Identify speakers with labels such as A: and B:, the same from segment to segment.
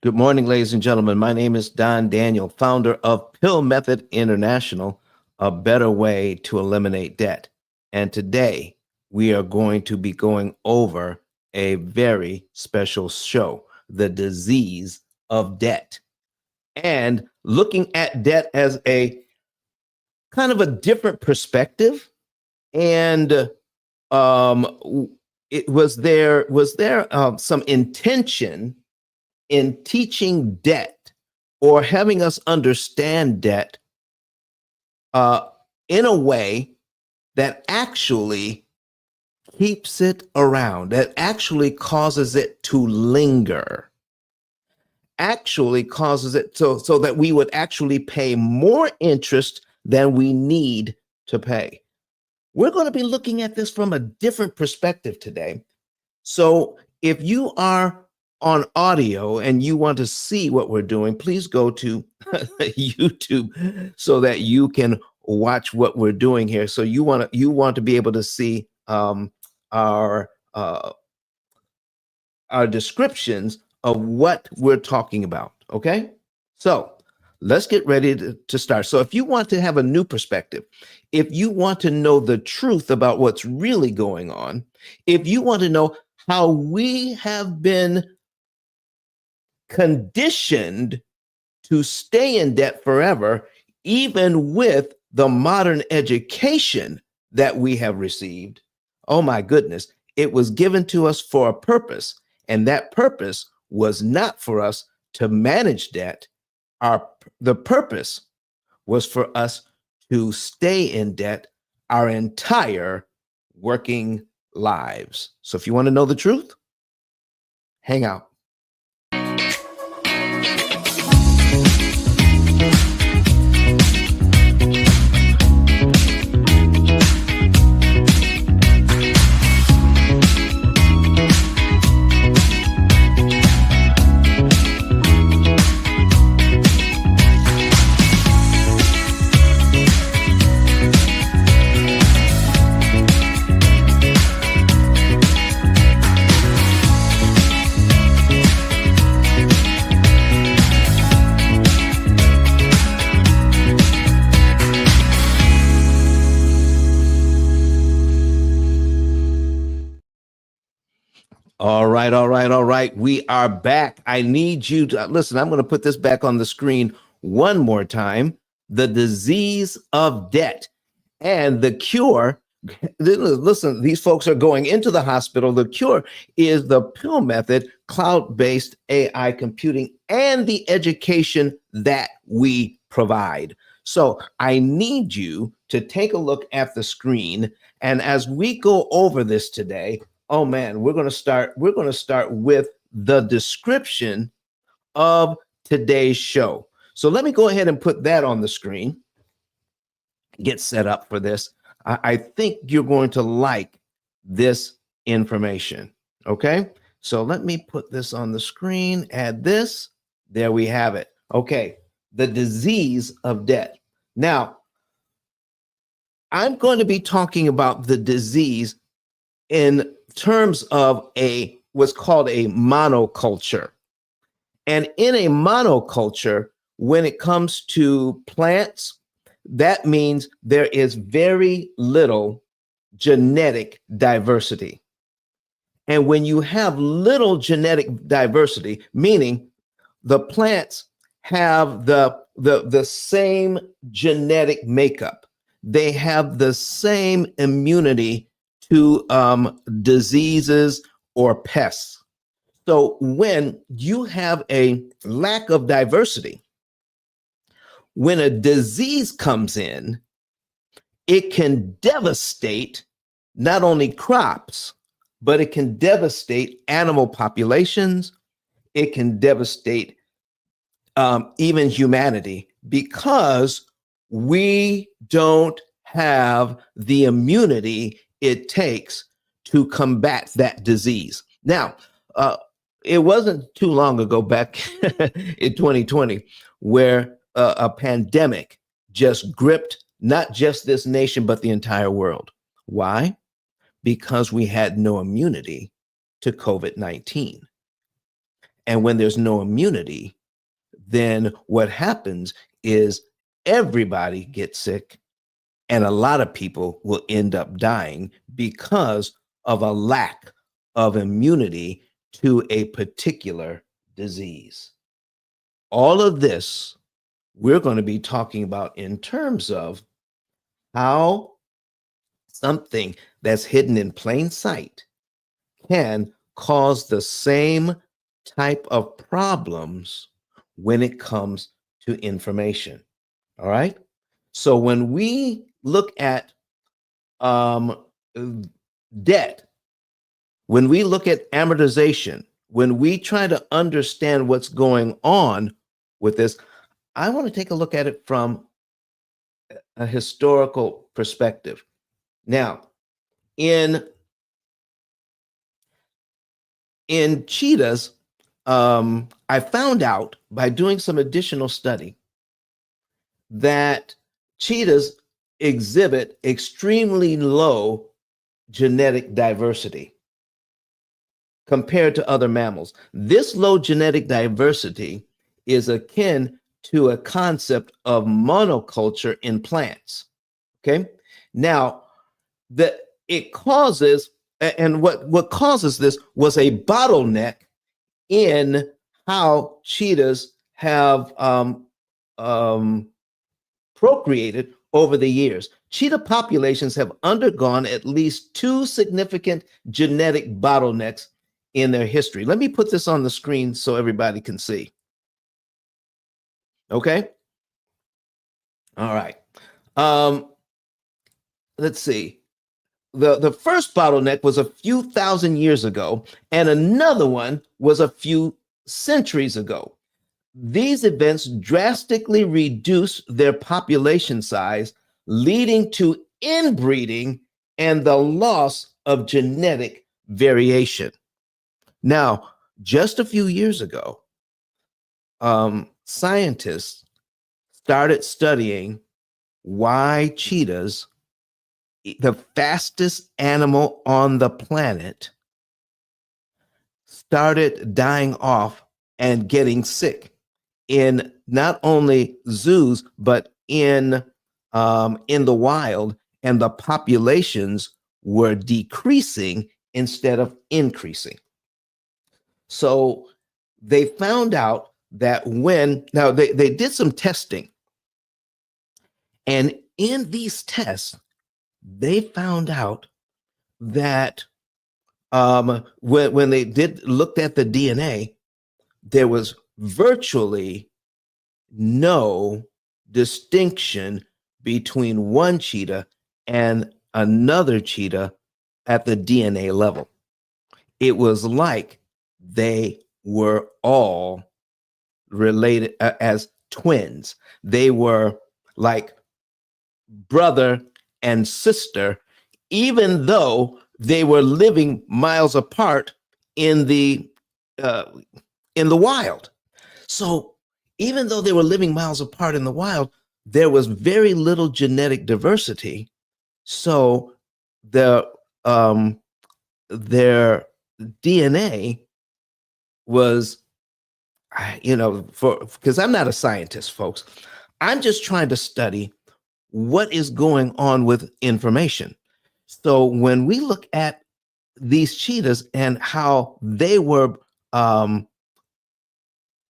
A: Good morning, ladies and gentlemen. My name is Don Daniel, founder of P.I.L.L Method International, a better way to eliminate debt. And today we are going to be going over a very special show, the disease of debt, and looking at debt as a kind of a different perspective. And was there some intention in teaching debt or having us understand debt in a way that actually keeps it around, that actually causes it to linger, actually causes it so that we would actually pay more interest than we need to pay. We're going to be looking at this from a different perspective today. So if you are on audio and you want to see what we're doing, please go to YouTube so that you can watch what we're doing here. So you want to be able to see our descriptions of what we're talking about. Okay, so let's get ready to start. So if you want to have a new perspective, if you want to know the truth about what's really going on, if you want to know how we have been conditioned to stay in debt forever, even with the modern education that we have received. Oh my goodness, it was given to us for a purpose, and that purpose was not for us to manage debt. The purpose was for us to stay in debt our entire working lives. So if you want to know the truth, hang out. All right. We are back. I need you to listen. I'm going to put this back on the screen one more time. The disease of debt and the cure. Listen, these folks are going into the hospital. The cure is the P.I.L.L method, cloud-based AI computing, and the education that we provide. So I need you to take a look at the screen. And as we go over this today, oh man, we're going to start with the description of today's show. So let me go ahead and put that on the screen. Get set up for this. I think you're going to like this information. Okay. So let me put this on the screen, add this. There we have it. Okay. The disease of debt. Now, I'm going to be talking about the disease in terms of what's called a monoculture. And in a monoculture, when it comes to plants, that means there is very little genetic diversity. And when you have little genetic diversity, meaning the plants have the same genetic makeup, they have the same immunity to diseases or pests. So when you have a lack of diversity, when a disease comes in, it can devastate not only crops, but it can devastate animal populations. It can devastate even humanity, because we don't have the immunity it takes to combat that disease. Now, it wasn't too long ago, back in 2020, where a pandemic just gripped not just this nation, but the entire world. Why? Because we had no immunity to COVID-19. And when there's no immunity, then what happens is everybody gets sick, and a lot of people will end up dying because of a lack of immunity to a particular disease. All of this we're going to be talking about in terms of how something that's hidden in plain sight can cause the same type of problems when it comes to information. All right. So when we look at um, debt, when we look at amortization, when we try to understand what's going on with this, I want to take a look at it from a historical perspective. Now, in cheetahs, I found out by doing some additional study that cheetahs exhibit extremely low genetic diversity compared to other mammals. This low genetic diversity is akin to a concept of monoculture in plants. Okay. Now, it causes, and what causes this was a bottleneck in how cheetahs have procreated over the years. Cheetah populations have undergone at least two significant genetic bottlenecks in their history. Let me put this on the screen so everybody can see. Okay. All right. Let's see. The first bottleneck was a few thousand years ago, and another one was a few centuries ago. These events drastically reduced their population size, leading to inbreeding and the loss of genetic variation. Now, just a few years ago, scientists started studying why cheetahs, the fastest animal on the planet, started dying off and getting sick in not only zoos but in the wild, and the populations were decreasing instead of increasing. So they found out that now they did some testing, and in these tests they found out that when they looked at the DNA, there was virtually no distinction between one cheetah and another cheetah at the DNA level. It was like they were all related as twins. They were like brother and sister, even though they were living miles apart in the wild. So even though they were living miles apart in the wild, there was very little genetic diversity. So their DNA was, because I'm not a scientist, folks. I'm just trying to study what is going on with information. So when we look at these cheetahs and how they were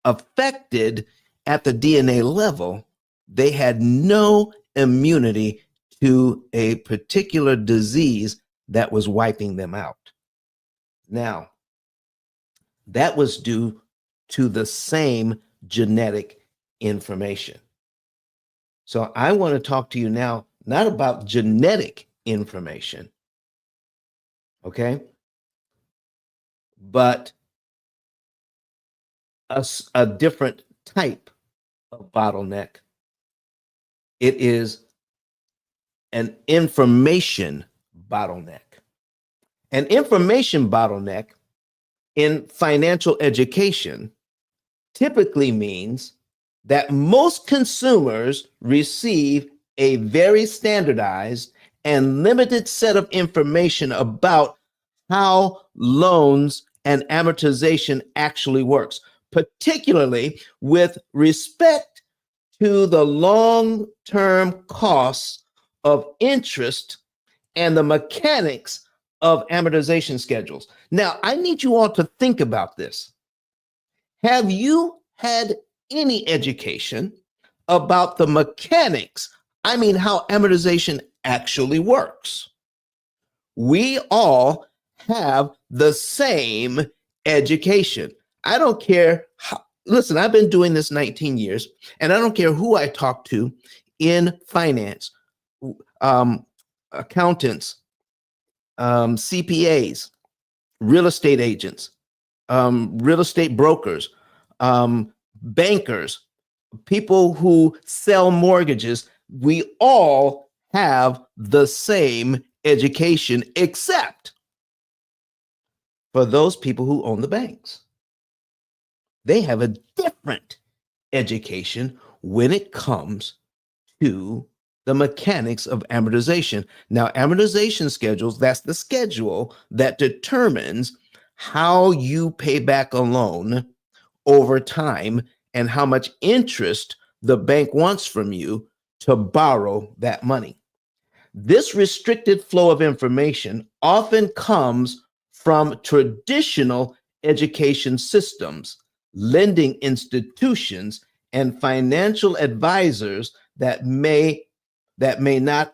A: affected at the DNA level, they had no immunity to a particular disease that was wiping them out. Now, that was due to the same genetic information. So I want to talk to you now, not about genetic information, okay, but a different type of bottleneck. It is an information bottleneck. An information bottleneck in financial education typically means that most consumers receive a very standardized and limited set of information about how loans and amortization actually works, particularly with respect to the long-term costs of interest and the mechanics of amortization schedules. Now, I need you all to think about this. Have you had any education about the mechanics? I mean, how amortization actually works. We all have the same education. I don't care how, listen, I've been doing this 19 years, and I don't care who I talk to in finance, accountants, CPAs, real estate agents, real estate brokers, bankers, people who sell mortgages. We all have the same education, except for those people who own the banks. They have a different education when it comes to the mechanics of amortization. Now, amortization schedules, that's the schedule that determines how you pay back a loan over time and how much interest the bank wants from you to borrow that money. This restricted flow of information often comes from traditional education systems, lending institutions, and financial advisors that may not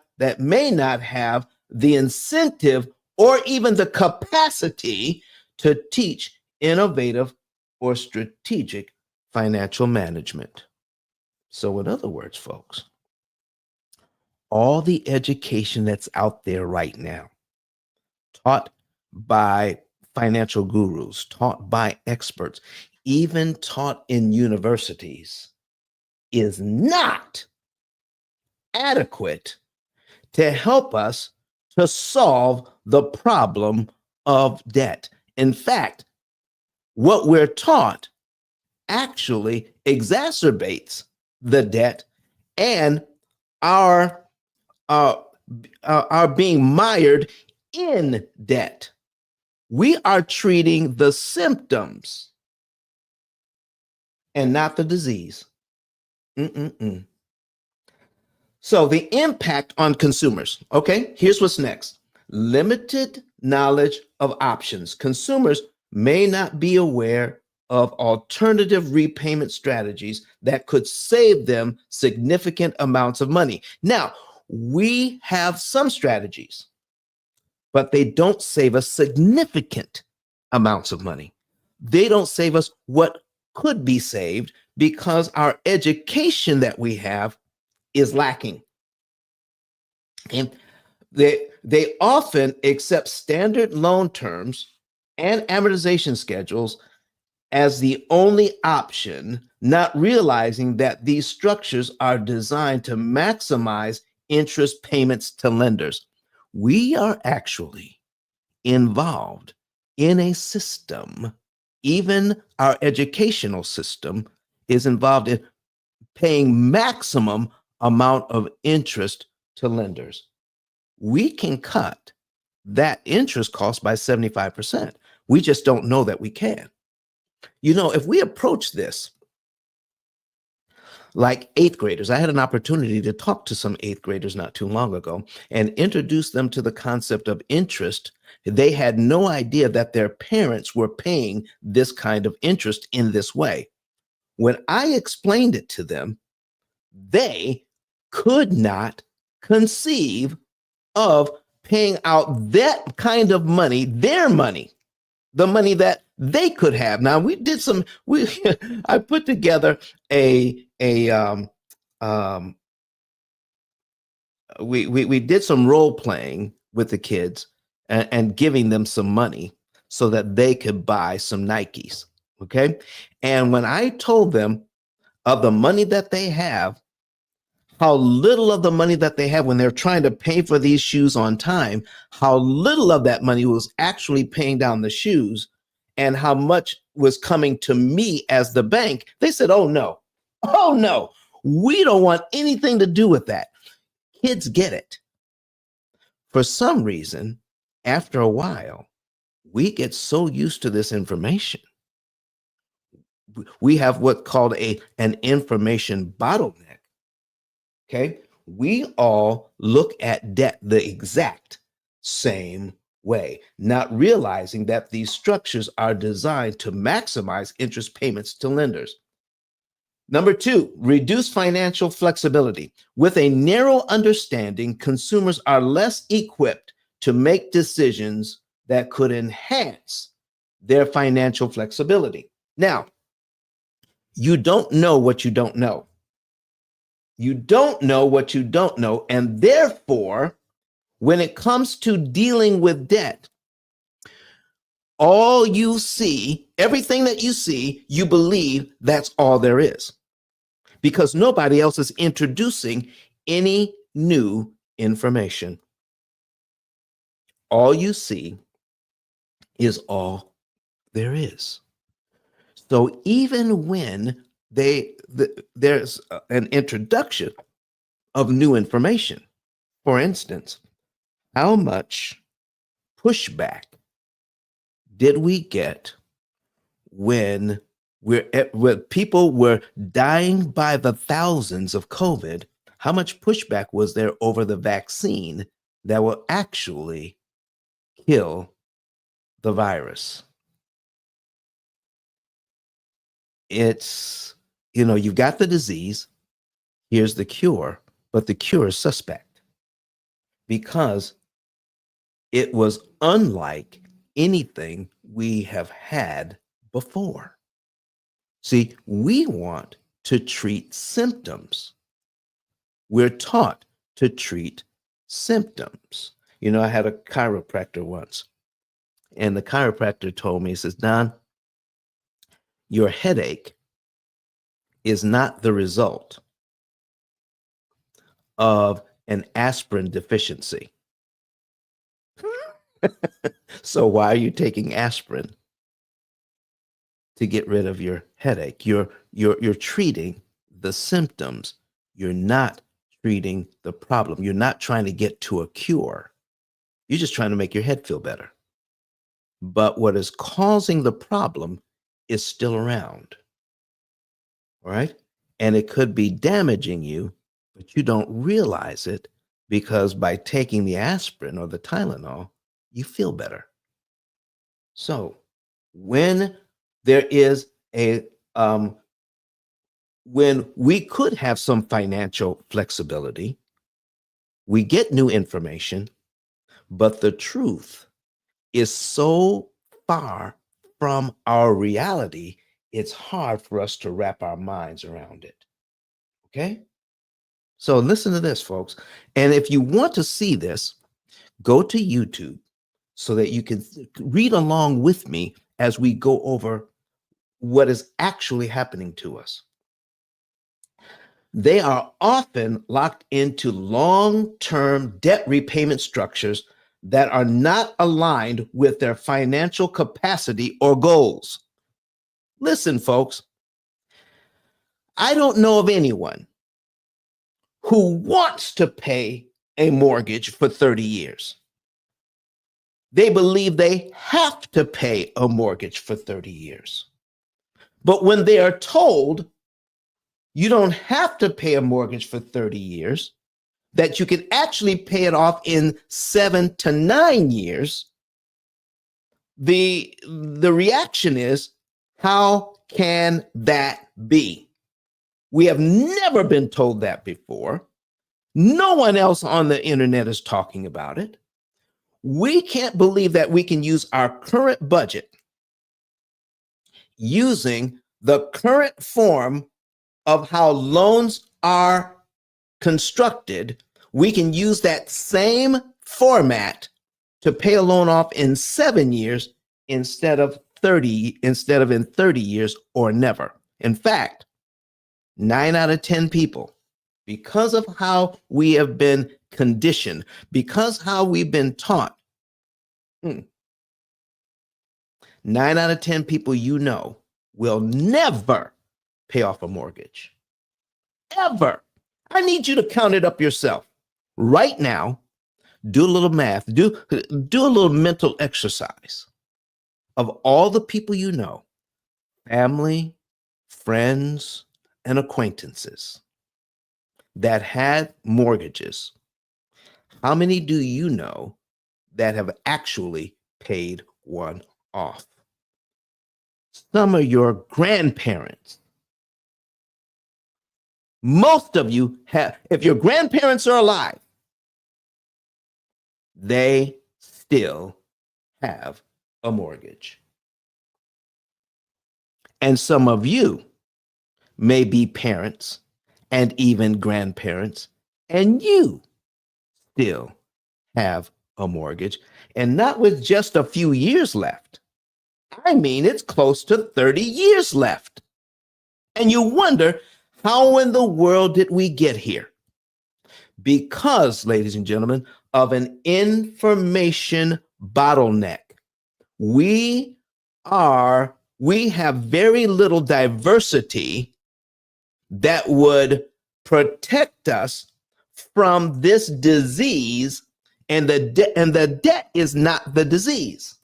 A: have the incentive or even the capacity to teach innovative or strategic financial management. So, in other words, folks, all the education that's out there right now, taught by financial gurus, taught by experts, even taught in universities, is not adequate to help us to solve the problem of debt. In fact, what we're taught actually exacerbates the debt and our are being mired in debt. We are treating the symptoms and not the disease. So the impact on consumers. Okay, here's what's next. Limited knowledge of options. Consumers may not be aware of alternative repayment strategies that could save them significant amounts of money. Now, we have some strategies, but they don't save us significant amounts of money. They don't save us what could be saved because our education that we have is lacking. And they often accept standard loan terms and amortization schedules as the only option, not realizing that these structures are designed to maximize interest payments to lenders. We are actually involved in a system, even our educational system is involved in paying maximum amount of interest to lenders. We can cut that interest cost by 75%. We just don't know that we can. You know, if we approach this like eighth graders, I had an opportunity to talk to some eighth graders not too long ago and introduce them to the concept of interest. They had no idea that their parents were paying this kind of interest in this way. When I explained it to them, they could not conceive of paying out that kind of money, their money, the money that they could have. Now I put together we did some role playing with the kids and giving them some money so that they could buy some Nikes. Okay. And when I told them of the money that they have, how little of the money that they have when they're trying to pay for these shoes on time, how little of that money was actually paying down the shoes and how much was coming to me as the bank, they said, oh no, we don't want anything to do with that. Kids get it. For some reason, after a while, we get so used to this information. We have what's called an information bottleneck. Okay. We all look at debt the exact same way, not realizing that these structures are designed to maximize interest payments to lenders. Number two, reduce financial flexibility. With a narrow understanding, consumers are less equipped to make decisions that could enhance their financial flexibility. Now, you don't know what you don't know. You don't know what you don't know. And therefore, when it comes to dealing with debt, all you see, everything that you see, you believe that's all there is, because nobody else is introducing any new information. All you see is all there is. So even when there's an introduction of new information, for instance, how much pushback did we get when when people were dying by the thousands of COVID? How much pushback was there over the vaccine that will actually kill the virus? It's, you've got the disease, here's the cure, but the cure is suspect because it was unlike anything we have had before. See, we want to treat symptoms. We're taught to treat symptoms. I had a chiropractor once, and the chiropractor told me, he says, Don, your headache is not the result of an aspirin deficiency. So why are you taking aspirin to get rid of your headache? You're treating the symptoms. You're not treating the problem. You're not trying to get to a cure. You're just trying to make your head feel better. But what is causing the problem is still around. All right? And it could be damaging you, but you don't realize it because by taking the aspirin or the Tylenol, you feel better. So when there is when we could have some financial flexibility, we get new information, but the truth is so far from our reality, it's hard for us to wrap our minds around it. Okay? So listen to this, folks. And if you want to see this, go to YouTube so that you can read along with me as we go over what is actually happening to us. They are often locked into long-term debt repayment structures that are not aligned with their financial capacity or goals. Listen, folks, I don't know of anyone who wants to pay a mortgage for 30 years. They believe they have to pay a mortgage for 30 years. But when they are told you don't have to pay a mortgage for 30 years, that you can actually pay it off in 7 to 9 years, the reaction is, how can that be? We have never been told that before. No one else on the internet is talking about it. We can't believe that we can use our current budget using the current form of how loans are constructed. We can use that same format to pay a loan off in 7 years instead of in 30 years or never. In fact, 9 out of 10 people, because of how we have been conditioned, because how we've been taught, 9 out of 10 people will never pay off a mortgage. Ever. I need you to count it up yourself. Right now, do a little math, do a little mental exercise. of all the people you know, family, friends, and acquaintances that had mortgages, how many do you know that have actually paid one off? Some are your grandparents. Most of you have, if your grandparents are alive, they still have a mortgage. And some of you may be parents and even grandparents, and you still have a mortgage, and not with just a few years left. I mean, it's close to 30 years left. And you wonder, how in the world did we get here? Because, ladies and gentlemen, of an information bottleneck. We have very little diversity that would protect us from this disease, and the debt is not the disease.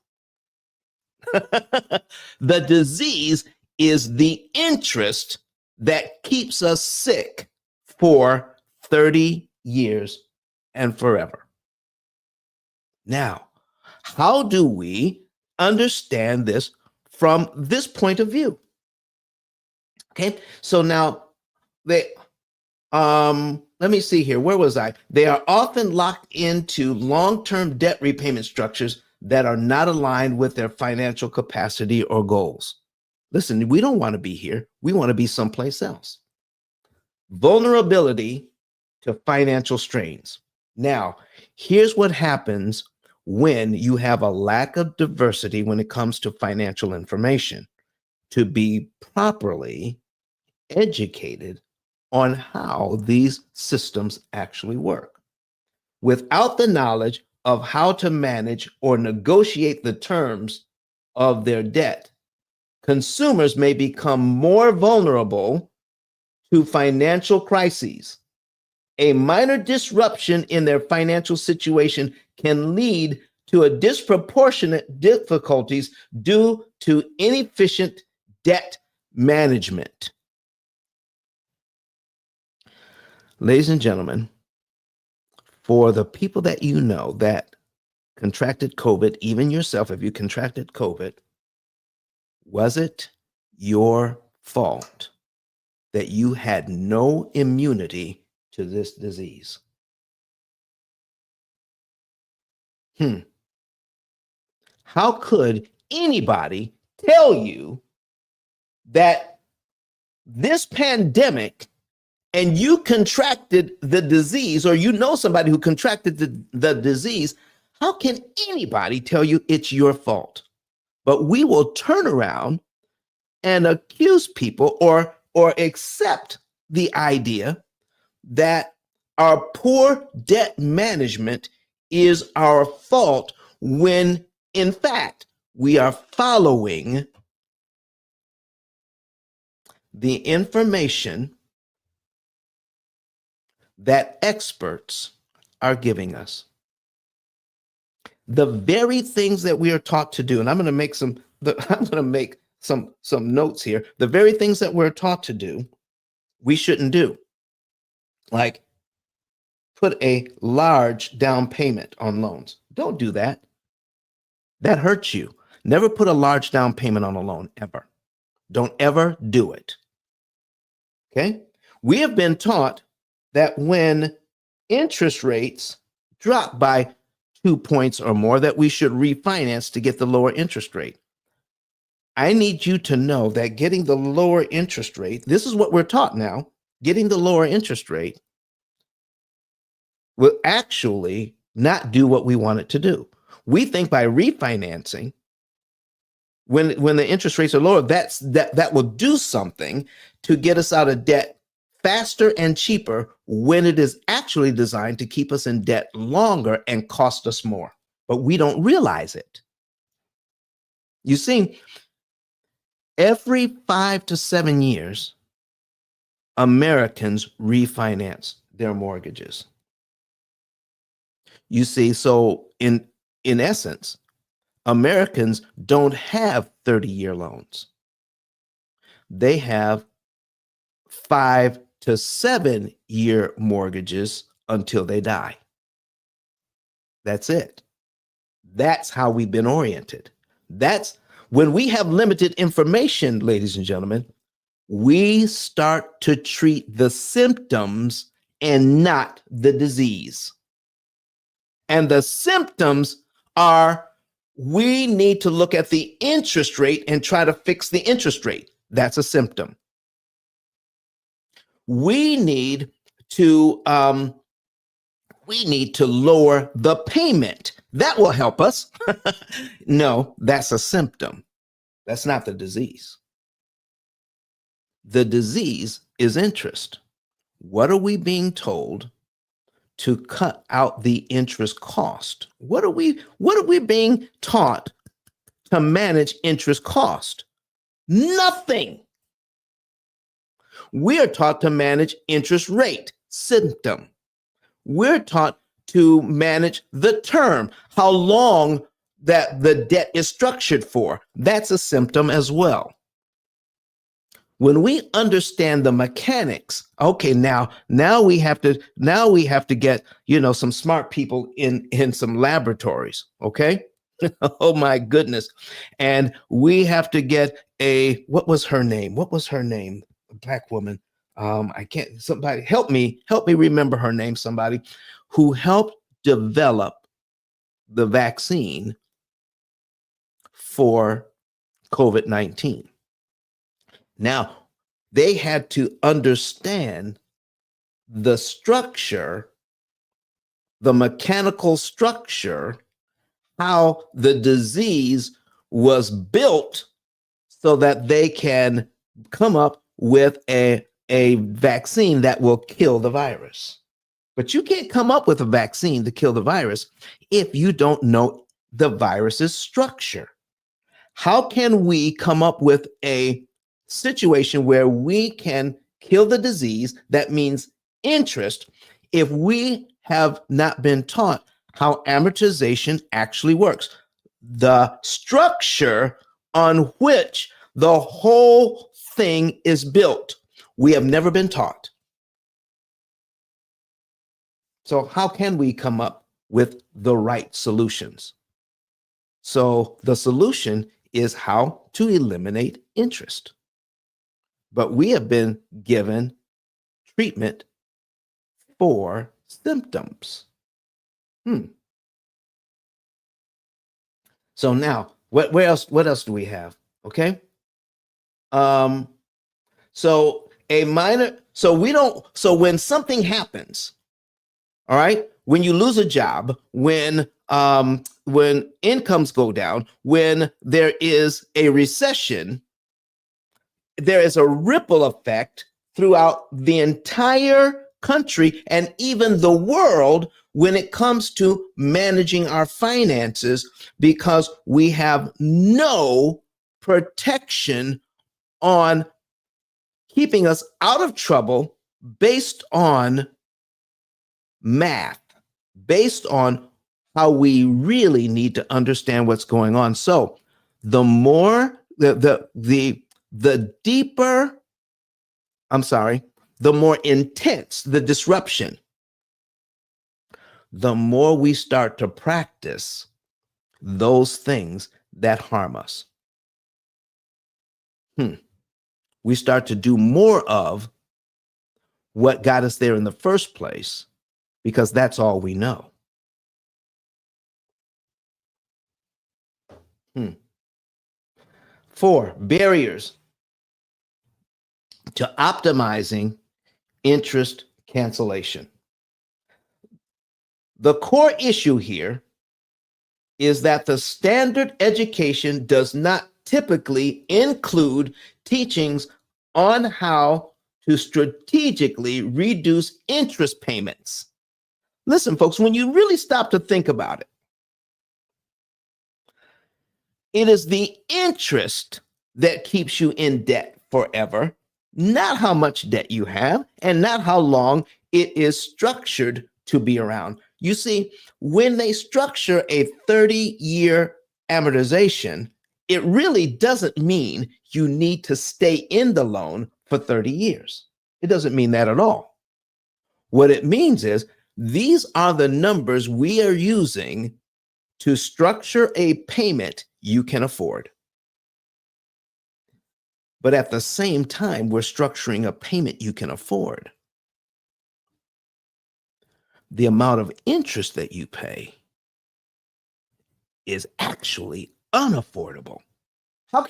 A: The disease is the interest that keeps us sick for 30 years and forever. Now, how do we understand this from this point of view? Okay, so now let me see here. Where was I? They are often locked into long-term debt repayment structures that are not aligned with their financial capacity or goals. Listen, we don't want to be here. We want to be someplace else. Vulnerability to financial strains. Now, here's what happens when you have a lack of diversity when it comes to financial information. To be properly educated on how these systems actually work. Without the knowledge of how to manage or negotiate the terms of their debt, consumers may become more vulnerable to financial crises. A minor disruption in their financial situation can lead to a disproportionate difficulties due to inefficient debt management. Ladies and gentlemen, for the people that you know that contracted COVID, even yourself, if you contracted COVID, was it your fault that you had no immunity to this disease? How could anybody tell you that this pandemic and you contracted the disease, or you know somebody who contracted the disease? How can anybody tell you it's your fault? But we will turn around and accuse people or accept the idea that our poor debt management is our fault, when in fact we are following the information that experts are giving us. The very things that we are taught to do, and I'm going to make some notes here. The very things that we're taught to do, we shouldn't do. Like put a large down payment on loans. Don't do that. That hurts you. Never put a large down payment on a loan, ever. Don't ever do it. Okay? We have been taught that when interest rates drop by 2 points or more, that we should refinance to get the lower interest rate. I need you to know that getting the lower interest rate, this is what we're taught now, getting the lower interest rate will actually not do what we want it to do. We think by refinancing, when the interest rates are lower, that will do something to get us out of debt faster and cheaper, when it is actually designed to keep us in debt longer and cost us more. But we don't realize it. You see, every 5 to 7 years, Americans refinance their mortgages. You see, so in essence, Americans don't have 30-year loans. They have 5 to 7 year mortgages until they die. That's it. That's how we've been oriented. That's when we have limited information, ladies and gentlemen, we start to treat the symptoms and not the disease. And the symptoms are we need to look at the interest rate and try to fix the interest rate. That's a symptom. We need to lower the payment. That will help us. No, that's a symptom. That's not the disease. The disease is interest. What are we being told to cut out the interest cost? What are we being taught to manage interest cost? Nothing. We are taught to manage interest rate, symptom. We're taught to manage the term, how long that the debt is structured for. That's a symptom as well. When we understand the mechanics, okay, now we have to get, some smart people in some laboratories, okay? Oh my goodness. And we have to get what was her name? A black woman. Somebody help me remember her name, somebody who helped develop the vaccine for COVID-19. Now, they had to understand the structure, the mechanical structure, how the disease was built so that they can come up with a vaccine that will kill the virus. But you can't come up with a vaccine to kill the virus if you don't know the virus's structure. How can we come up with a situation where we can kill the disease, that means interest, if we have not been taught how amortization actually works, the structure on which the whole thing is built? We have never been taught. So how can we come up with the right solutions? So the solution is how to eliminate interest. But we have been given treatment for symptoms. So now, what else do we have? Okay. So when something happens, all right, when you lose a job, when incomes go down, when there is a recession, there is a ripple effect throughout the entire country and even the world when it comes to managing our finances, because we have no protection on keeping us out of trouble based on math, based on how we really need to understand what's going on. So the more the deeper, the more intense the disruption, the more we start to practice those things that harm us. We start to do more of what got us there in the first place, because that's all we know. 4, barriers to optimizing interest cancellation. The core issue here is that the standard education does not typically include teachings on how to strategically reduce interest payments. Listen, folks, when you really stop to think about it, it is the interest that keeps you in debt forever, not how much debt you have and not how long it is structured to be around. You see, when they structure a 30-year amortization, it really doesn't mean you need to stay in the loan for 30 years. It doesn't mean that at all. What it means is these are the numbers we are using to structure a payment you can afford. But at the same time, we're structuring a payment you can afford. The amount of interest that you pay is actually unaffordable. How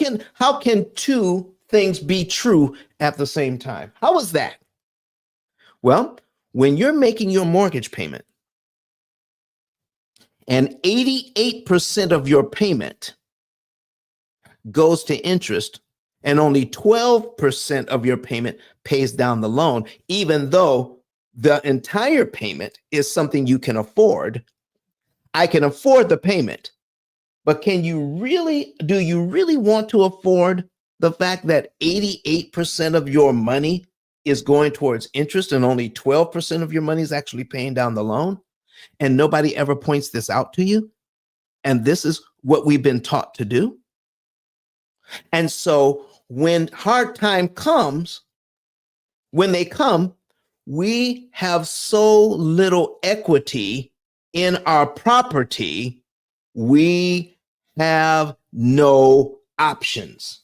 A: can two things be true at the same time? How is that? Well, when you're making your mortgage payment and 88% of your payment goes to interest and only 12% of your payment pays down the loan, even though the entire payment is something you can afford. I can afford the payment, but do you really want to afford the fact that 88% of your money is going towards interest and only 12% of your money is actually paying down the loan? And nobody ever points this out to you. And this is what we've been taught to do. And so when hard time comes, when they come, we have so little equity in our property, we have no options.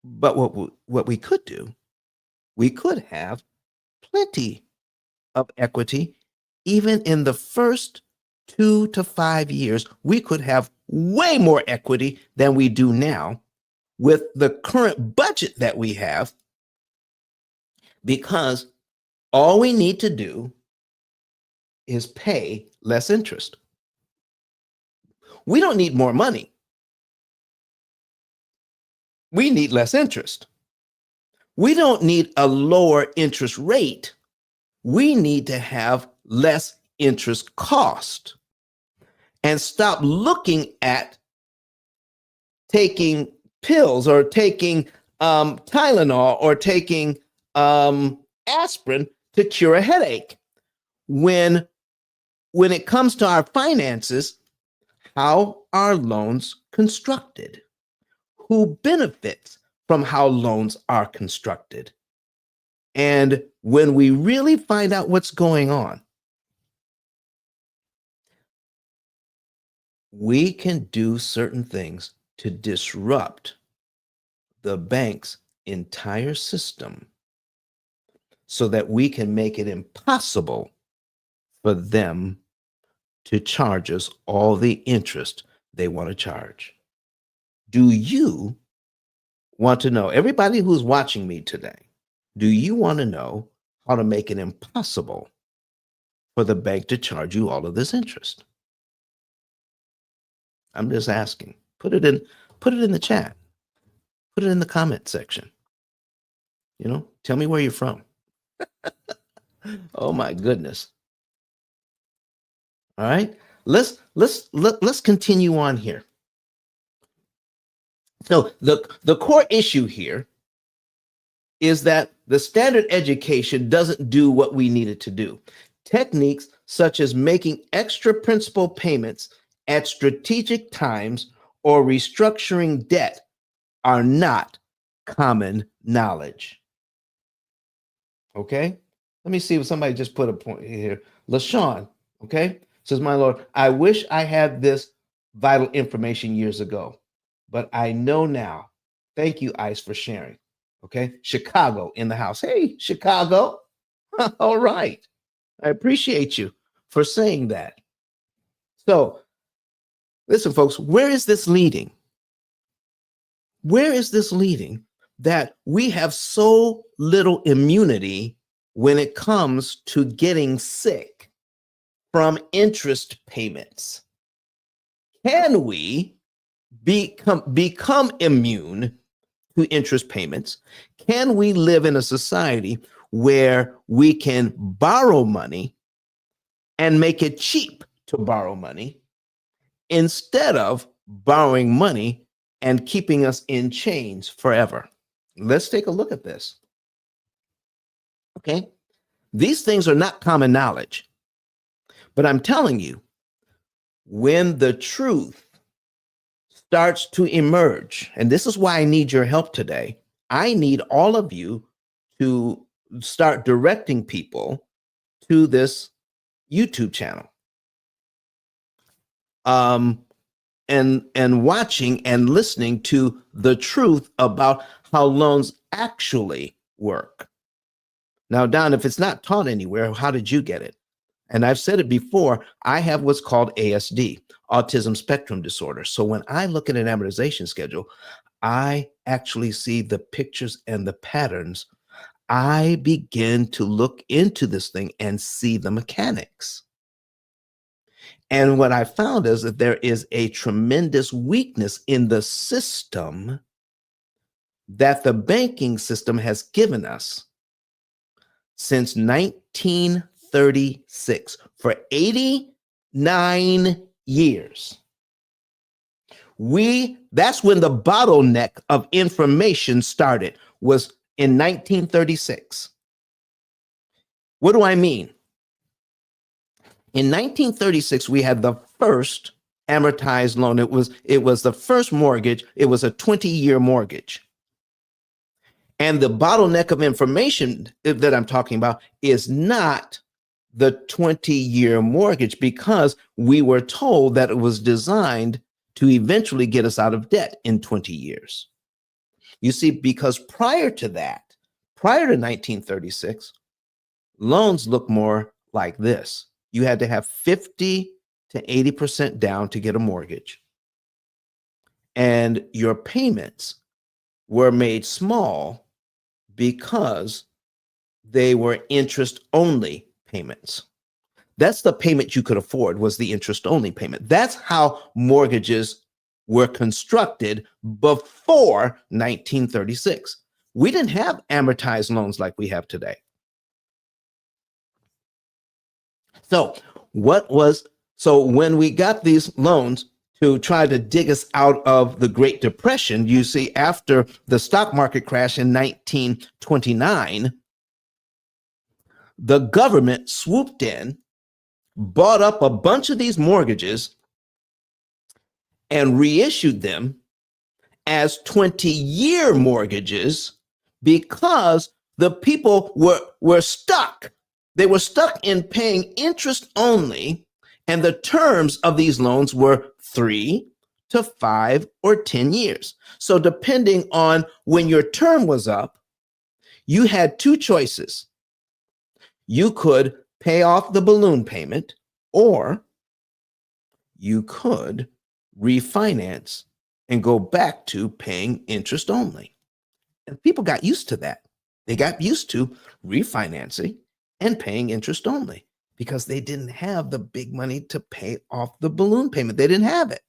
A: But what we could do, we could have plenty of equity. Even in the first 2 to 5 years, we could have way more equity than we do now with the current budget that we have, because all we need to do is pay less interest. We don't need more money. We need less interest. We don't need a lower interest rate. We need to have less interest cost and stop looking at taking pills or taking Tylenol or taking aspirin to cure a headache. When it comes to our finances, how are loans constructed? Who benefits from how loans are constructed? And when we really find out what's going on, we can do certain things to disrupt the bank's entire system so that we can make it impossible for them to charge us all the interest they want to charge. Do you want to know, everybody who's watching me today, do you want to know how to make it impossible for the bank to charge you all of this interest? I'm just asking. Put it in the chat. Put it in the comment section. Tell me where you're from. Oh my goodness. All right. Let's continue on here. So the core issue here is that the standard education doesn't do what we need it to do. Techniques such as making extra principal payments at strategic times or restructuring debt are not common knowledge. Okay? Let me see if somebody just put a point here. LaShawn, okay, says, my Lord, I wish I had this vital information years ago, but I know now. Thank you, Ice, for sharing. Okay? Chicago in the house. Hey, Chicago. All right. I appreciate you for saying that. So, listen, folks, where is this leading? Where is this leading that we have so little immunity when it comes to getting sick from interest payments? Can we become immune to interest payments? Can we live in a society where we can borrow money and make it cheap to borrow money instead of borrowing money and keeping us in chains forever? Let's take a look at this. Okay? These things are not common knowledge, but I'm telling you, when the truth starts to emerge, and this is why I need your help today. I need all of you to start directing people to this YouTube channel, and watching and listening to the truth about how loans actually work. Now, Don, if it's not taught anywhere, how did you get it? And I've said it before, I have what's called ASD, autism spectrum disorder. So when I look at an amortization schedule, I actually see the pictures and the patterns. I begin to look into this thing and see the mechanics. And what I found is that there is a tremendous weakness in the system that the banking system has given us since 1936. For 89 years. That's when the bottleneck of information started, was in 1936. What do I mean? In 1936, we had the first amortized loan. It was the first mortgage. It was a 20-year mortgage. And the bottleneck of information that I'm talking about is not the 20-year mortgage, because we were told that it was designed to eventually get us out of debt in 20 years. You see, because prior to 1936, loans look more like this. You had to have 50 to 80% down to get a mortgage. And your payments were made small because they were interest-only payments. That's the payment you could afford, was the interest-only payment. That's how mortgages were constructed before 1936. We didn't have amortized loans like we have today. So when we got these loans to try to dig us out of the Great Depression, you see, after the stock market crash in 1929, the government swooped in, bought up a bunch of these mortgages, and reissued them as 20-year mortgages, because the people were stuck. They were stuck in paying interest only, and the terms of these loans were 3 to 5 or 10 years. So depending on when your term was up, you had two choices. You could pay off the balloon payment, or you could refinance and go back to paying interest only. And people got used to that. They got used to refinancing and paying interest only, because they didn't have the big money to pay off the balloon payment. They didn't have it.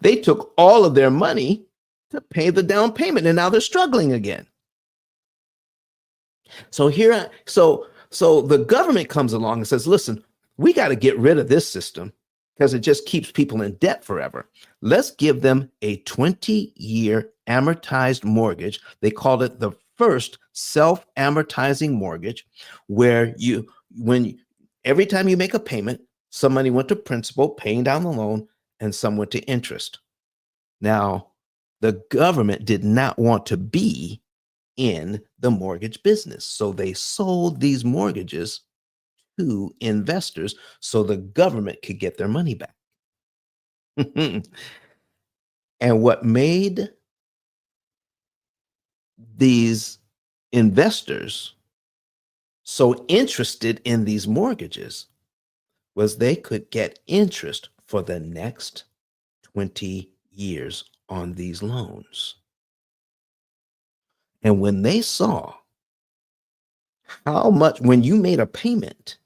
A: They took all of their money to pay the down payment, and now they're struggling again. So the government comes along and says, listen, we got to get rid of this system because it just keeps people in debt forever. Let's give them a 20-year amortized mortgage. They called it the first self-amortizing mortgage, where every time you make a payment, some money went to principal, paying down the loan, and some went to interest. Now, the government did not want to be in the mortgage business, so they sold these mortgages to investors so the government could get their money back. And what made these investors so interested in these mortgages was they could get interest for the next 20 years on these loans. And when they saw how much, when you made a payment,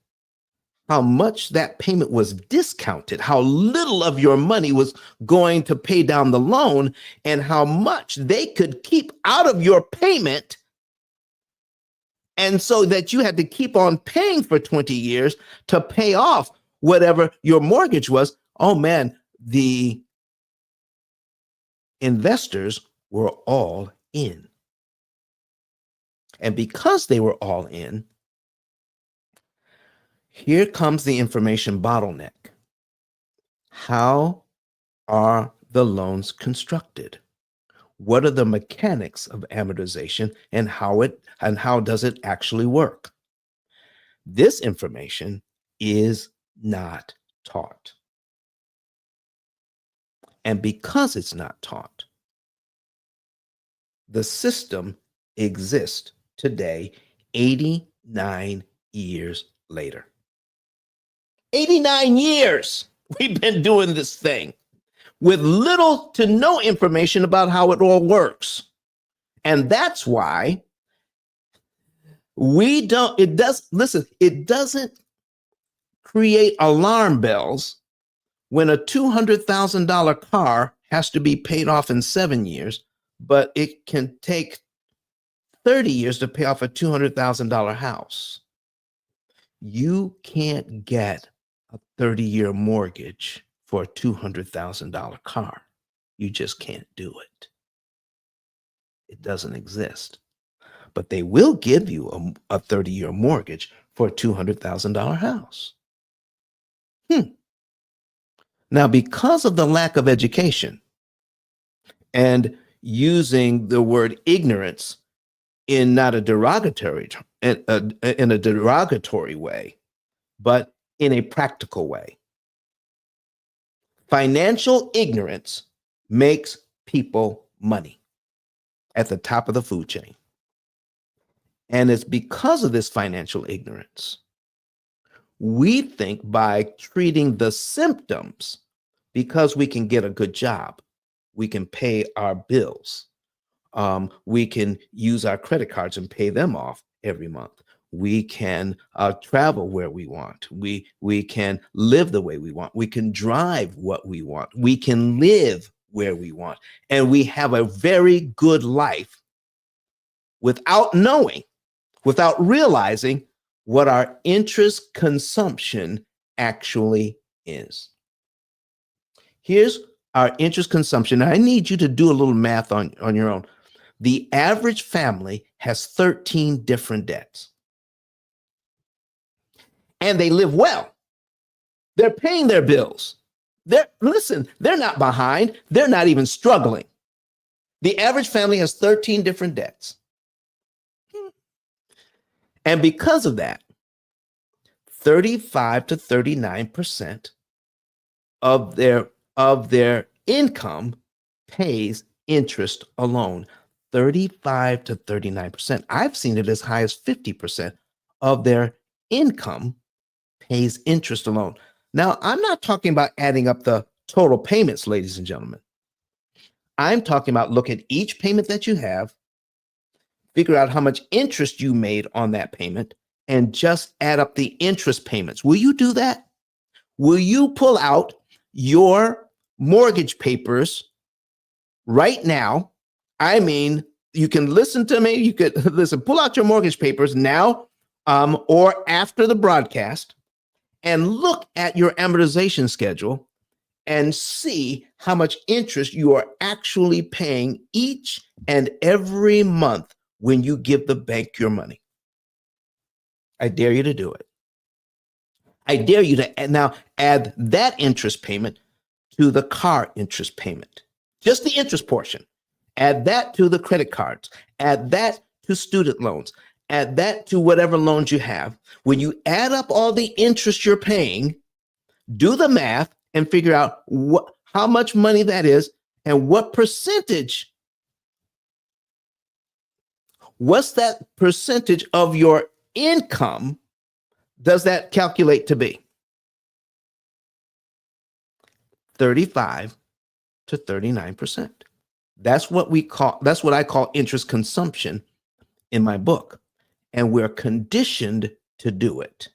A: how much that payment was discounted, how little of your money was going to pay down the loan, and how much they could keep out of your payment, and so that you had to keep on paying for 20 years to pay off whatever your mortgage was. Oh man, the investors were all in. And because they were all in, Here comes the information bottleneck. How are the loans constructed? What are the mechanics of amortization and how does it actually work? This information is not taught. And because it's not taught, the system exists today, 89 years later. 89 years we've been doing this thing with little to no information about how it all works. And that's why it doesn't create alarm bells when a $200,000 car has to be paid off in 7 years, but it can take 30 years to pay off a $200,000 house. You can't get a 30-year mortgage for a $200,000 car. You just can't do it. It doesn't exist. But they will give you a 30-year mortgage for a $200,000 house. Now, because of the lack of education and using the word ignorance in not a derogatory in a derogatory way, but in a practical way, financial ignorance makes people money at the top of the food chain. And it's because of this financial ignorance, we think by treating the symptoms, because we can get a good job, we can pay our bills, we can use our credit cards and pay them off every month. We can travel where we want. We can live the way we want. We can drive what we want. We can live where we want. And we have a very good life without knowing, without realizing what our interest consumption actually is. Here's our interest consumption. I need you to do a little math on your own. The average family has 13 different debts. And they live well. They're paying their bills. They're not behind. They're not even struggling. The average family has 13 different debts. And because of that, 35 to 39% of their income pays interest alone. 35 to 39%. I've seen it as high as 50% of their income pays interest alone. Now, I'm not talking about adding up the total payments, ladies and gentlemen. I'm talking about look at each payment that you have, figure out how much interest you made on that payment, and just add up the interest payments. Will you do that? Will you pull out your mortgage papers right now? I mean, you can listen to me. You could listen, pull out your mortgage papers now or after the broadcast and look at your amortization schedule and see how much interest you are actually paying each and every month when you give the bank your money. I dare you to do it. I dare you to now add that interest payment to the car interest payment, just the interest portion. Add that to the credit cards. Add that to student loans. Add that to whatever loans you have. When you add up all the interest you're paying, do the math and figure out how much money that is and what percentage. What's that percentage of your income does that calculate to be? 35 to 39%. That's what I call interest consumption in my book. And we're conditioned to do it.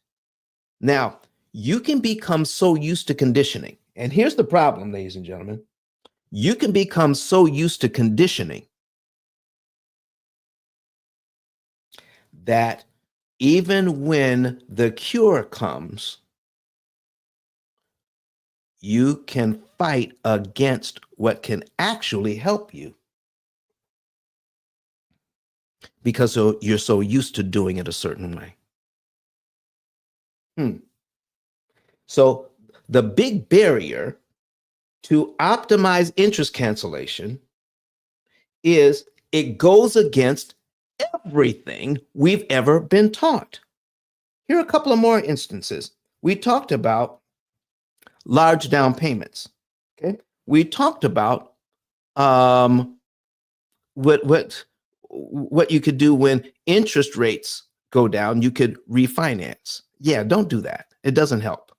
A: Now, you can become so used to conditioning. And here's the problem, ladies and gentlemen. You can become so used to conditioning that even when the cure comes, you can fight against what can actually help you because you're so used to doing it a certain way. So the big barrier to optimize interest cancellation is it goes against everything we've ever been taught. Here are a couple of more instances. We talked about large down payments. Okay. We talked about um, what you could do when interest rates go down. You could refinance. Yeah, don't do that. It doesn't help.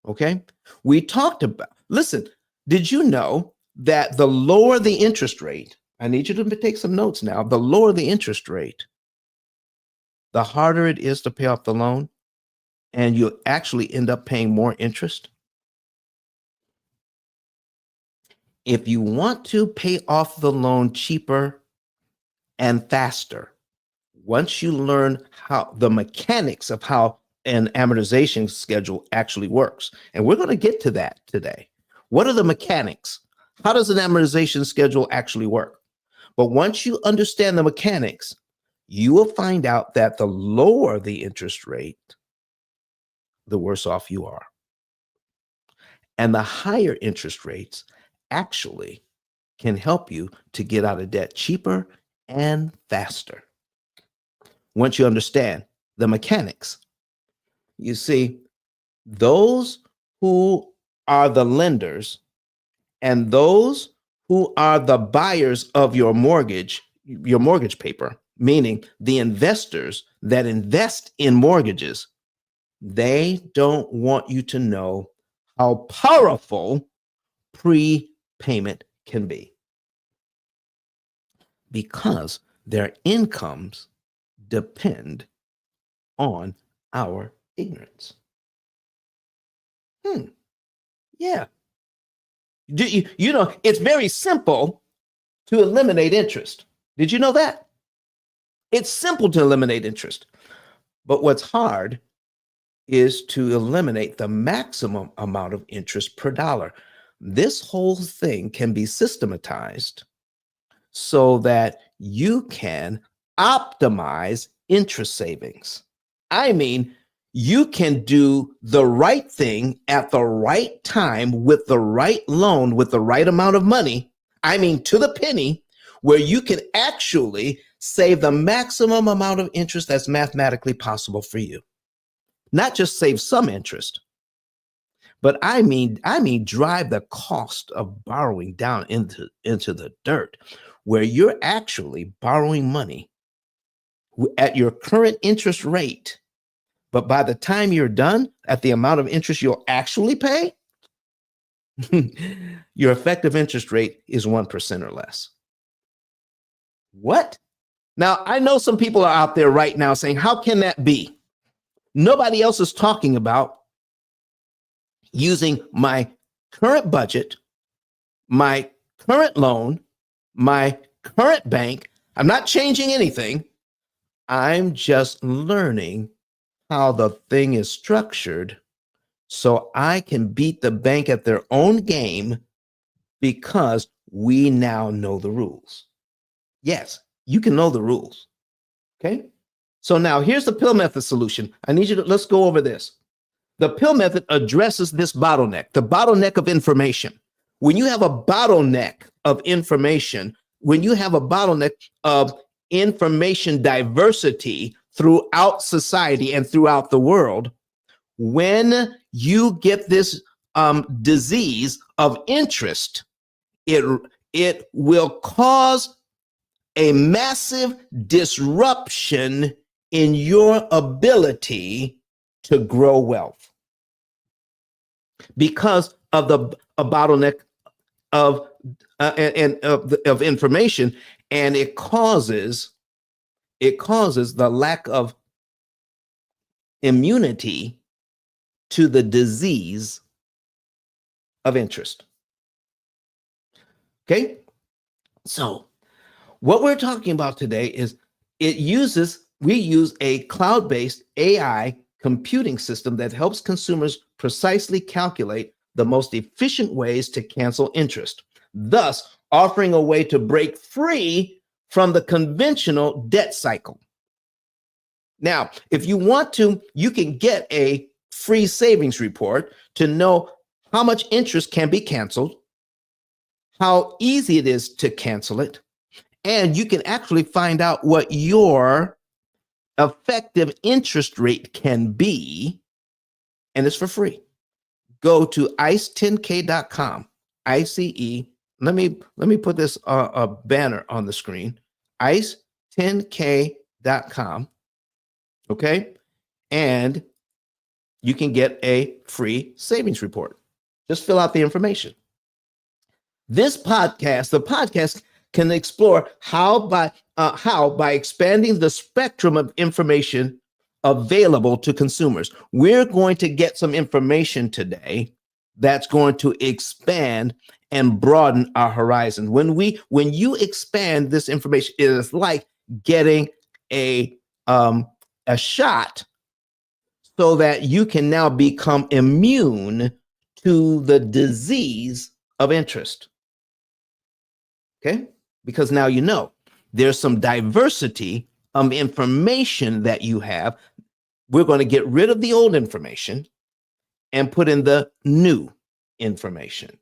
A: Okay. We talked about, listen, did you know that the lower the interest rate, I need you to take some notes now, the lower the interest rate, the harder it is to pay off the loan, and you actually end up paying more interest? If you want to pay off the loan cheaper and faster, once you learn how the mechanics of how an amortization schedule actually works, and we're going to get to that today. What are the mechanics? How does an amortization schedule actually work? But once you understand the mechanics, you will find out that the lower the interest rate, the worse off you are. And the higher interest rates actually can help you to get out of debt cheaper and faster. Once you understand the mechanics, you see, those who are the lenders and those who are the buyers of your mortgage paper, meaning the investors that invest in mortgages, they don't want you to know how powerful prepayment can be, because their incomes depend on our ignorance. Yeah. You know, it's very simple to eliminate interest. Did you know that? It's simple to eliminate interest. But what's hard is to eliminate the maximum amount of interest per dollar. This whole thing can be systematized so that you can optimize interest savings. I mean, you can do the right thing at the right time with the right loan, with the right amount of money. I mean, to the penny, where you can actually save the maximum amount of interest that's mathematically possible for you. Not just save some interest, but I mean drive the cost of borrowing down into the dirt, where you're actually borrowing money at your current interest rate. But by the time you're done, at the amount of interest you'll actually pay, your effective interest rate is 1% or less. What? Now, I know some people are out there right now saying, how can that be? Nobody else is talking about using my current budget, my current loan, my current bank. I'm not changing anything. I'm just learning how the thing is structured so I can beat the bank at their own game, because we now know the rules. Yes, you can know the rules. Okay. So now here's the P.I.L.L method solution. I need you to, let's go over this. The P.I.L.L method addresses this bottleneck, the bottleneck of information. When you have a bottleneck of information, when you have a bottleneck of information diversity throughout society and throughout the world, when you get this disease of interest, it will cause a massive disruption in your ability to grow wealth, because of a bottleneck of of information, and it causes the lack of immunity to the disease of interest. Okay, so what we're talking about today is we use a cloud-based AI computing system that helps consumers precisely calculate the most efficient ways to cancel interest, thus offering a way to break free from the conventional debt cycle. Now, if you want to, you can get a free savings report to know how much interest can be canceled, how easy it is to cancel it, and you can actually find out what your effective interest rate can be, and it's for free. Go to ice10k.com, ICE. Let me put this a banner on the screen, ice10k.com, okay? And you can get a free savings report. Just fill out the information. The podcast can explore how by expanding the spectrum of information available to consumers. We're going to get some information today that's going to expand and broaden our horizon. When you expand this information, it is like getting a shot so that you can now become immune to the disease of interest. Okay? Because now you know there's some diversity of information that you have. We're going to get rid of the old information and put in the new information.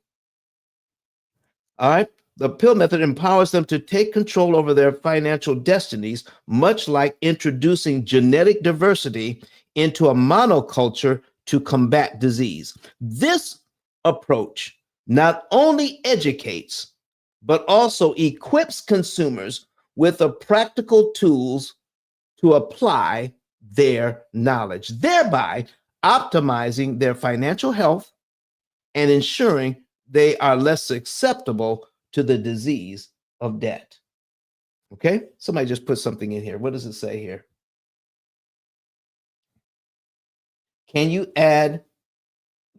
A: All right? The P.I.L.L method empowers them to take control over their financial destinies, much like introducing genetic diversity into a monoculture to combat disease. This approach not only educates, but also equips consumers with the practical tools to apply their knowledge, thereby optimizing their financial health and ensuring they are less susceptible to the disease of debt. Okay, somebody just put something in here. What does it say here? Can you add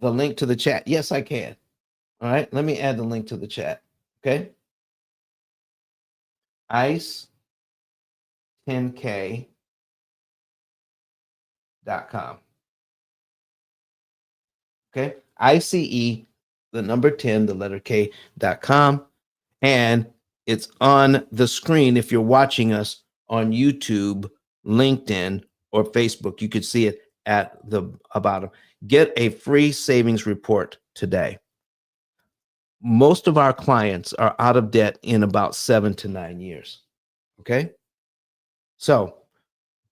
A: the link to the chat? Yes, I can. All right, let me add the link to the chat. Okay. ice10k.com. Okay. ICE, the number 10, the letter K.com. And it's on the screen if you're watching us on YouTube, LinkedIn, or Facebook. You could see it at the bottom. Get a free savings report today. Most of our clients are out of debt in about 7 to 9 years. Okay? So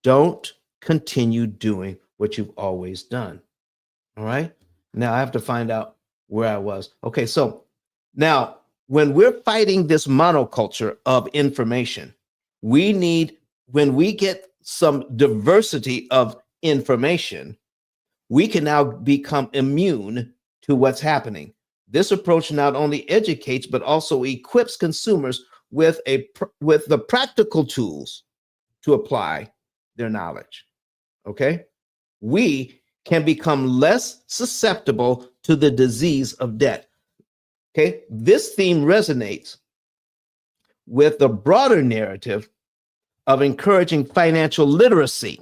A: don't continue doing what you've always done. All right? Now I have to find out where I was. Okay, so now when we're fighting this monoculture of information, when we get some diversity of information, we can now become immune to what's happening. This approach not only educates, but also equips consumers with the practical tools to apply their knowledge. Okay? We can become less susceptible to the disease of debt. Okay? This theme resonates with the broader narrative of encouraging financial literacy.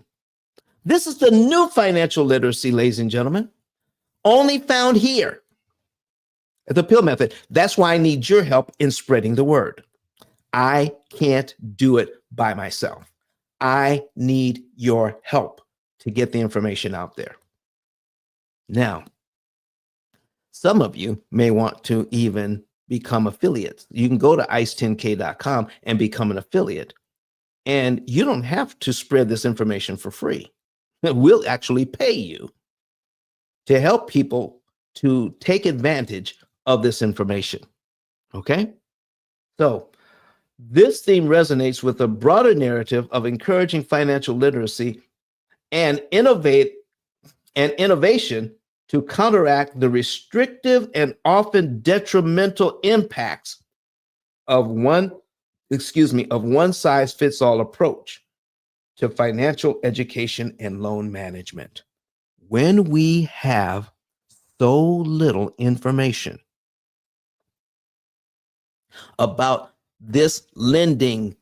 A: This is the new financial literacy, ladies and gentlemen, only found here at the P.I.L.L method. That's why I need your help in spreading the word. I can't do it by myself. I need your help to get the information out there. Now, some of you may want to even become affiliates. You can go to ice10k.com and become an affiliate. And you don't have to spread this information for free. We'll actually pay you to help people to take advantage of this information. Okay? So this theme resonates with the broader narrative of encouraging financial literacy and innovation to counteract the restrictive and often detrimental impacts of one size fits all approach to financial education and loan management. When we have so little information about this lending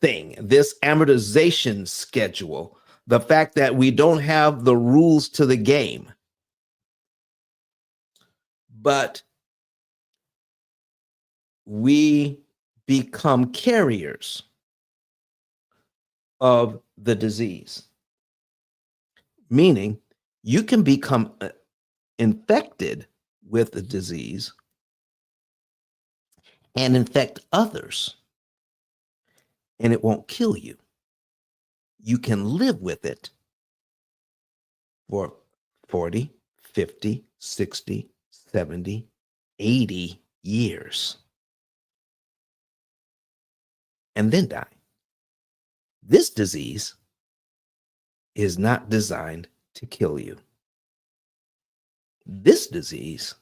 A: thing, this amortization schedule, the fact that we don't have the rules to the game, but we become carriers of the disease, meaning You can become infected with the disease and infect others, and it won't kill you. You can live with it for 40, 50, 60, 70, 80 years, and then die. This disease is not designed to kill you. This disease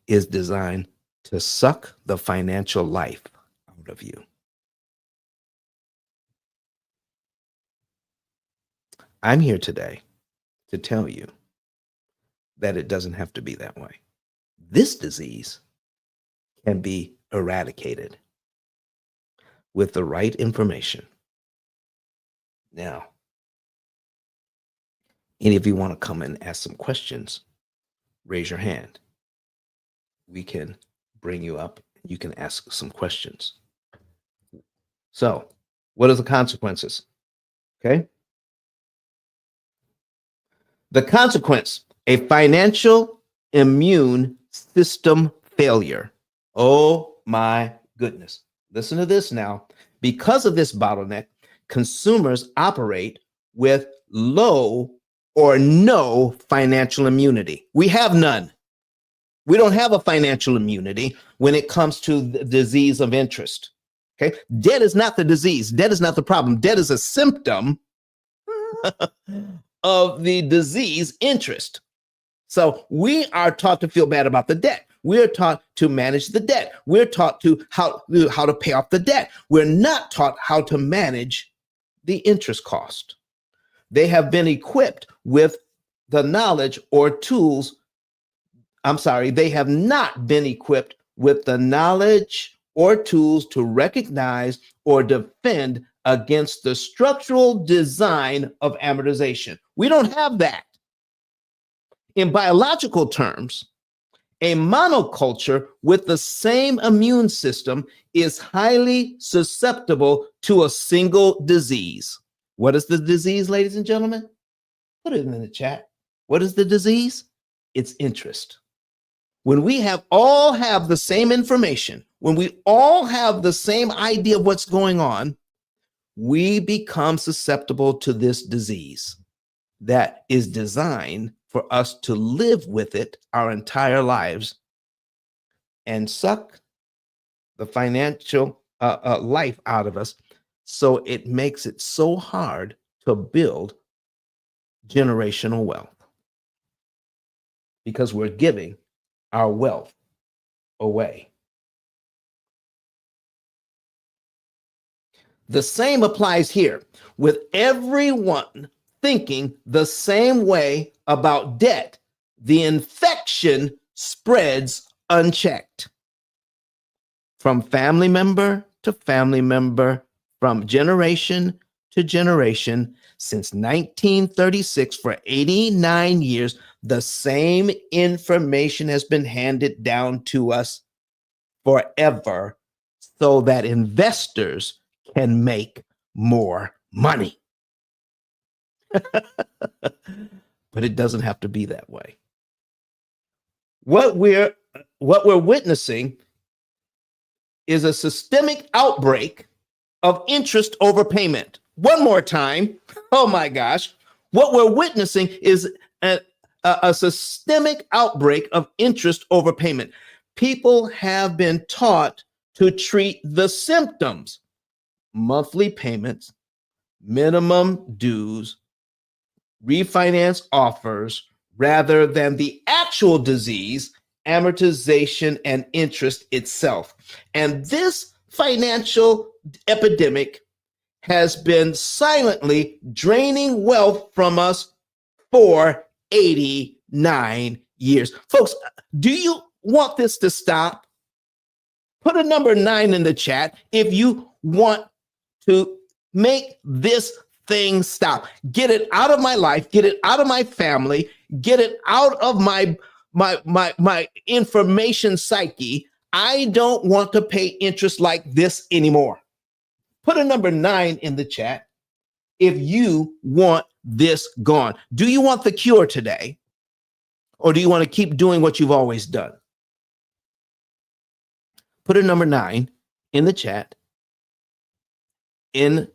A: is designed to suck the financial life out of you. I'm here today to tell you that it doesn't have to be that way. This disease can be eradicated with the right information. Now, any of you want to come and ask some questions, raise your hand. We can bring you up. You can ask some questions. So, what are the consequences? Okay. The consequence, a financial immune system failure. Oh my goodness. Listen to this now. Because of this bottleneck, consumers operate with low or no financial immunity. We have none. We don't have a financial immunity when it comes to the disease of interest. Okay. Debt is not the disease. Debt is not the problem. Debt is a symptom of the disease interest. So we are taught to feel bad about the debt. We're taught to manage the debt. We're taught to how to pay off the debt. We're not taught how to manage the interest cost. They have been equipped with the knowledge or tools. They have not been equipped with the knowledge or tools to recognize or defend against the structural design of amortization. We don't have that. In biological terms, a monoculture with the same immune system is highly susceptible to a single disease. What is the disease, ladies and gentlemen? Put it in the chat. What is the disease? It's interest. When we all have the same information, when we all have the same idea of what's going on, we become susceptible to this disease that is designed for us to live with it our entire lives and suck the financial life out of us. So it makes it so hard to build generational wealth because we're giving our wealth away. The same applies here with everyone thinking the same way about debt. The infection spreads unchecked from family member to family member, from generation to generation. Since 1936, for 89 years, the same information has been handed down to us forever so that investors can make more money. But it doesn't have to be that way. What we're witnessing is a systemic outbreak of interest overpayment. One more time. Oh my gosh. What we're witnessing is a systemic outbreak of interest overpayment. People have been taught to treat the symptoms, monthly payments, minimum dues, refinance offers, rather than the actual disease, amortization, and interest itself. And this financial epidemic has been silently draining wealth from us for 89 years. Folks, do you want this to stop? Put a number 9 in the chat if you want to make this thing stop. Get it out of my life, get it out of my family, get it out of my information psyche. I don't want to pay interest like this anymore. Put a number 9 in the chat if you want this gone. Do you want the cure today? Or do you want to keep doing what you've always done? Put a number 9 in the chat, in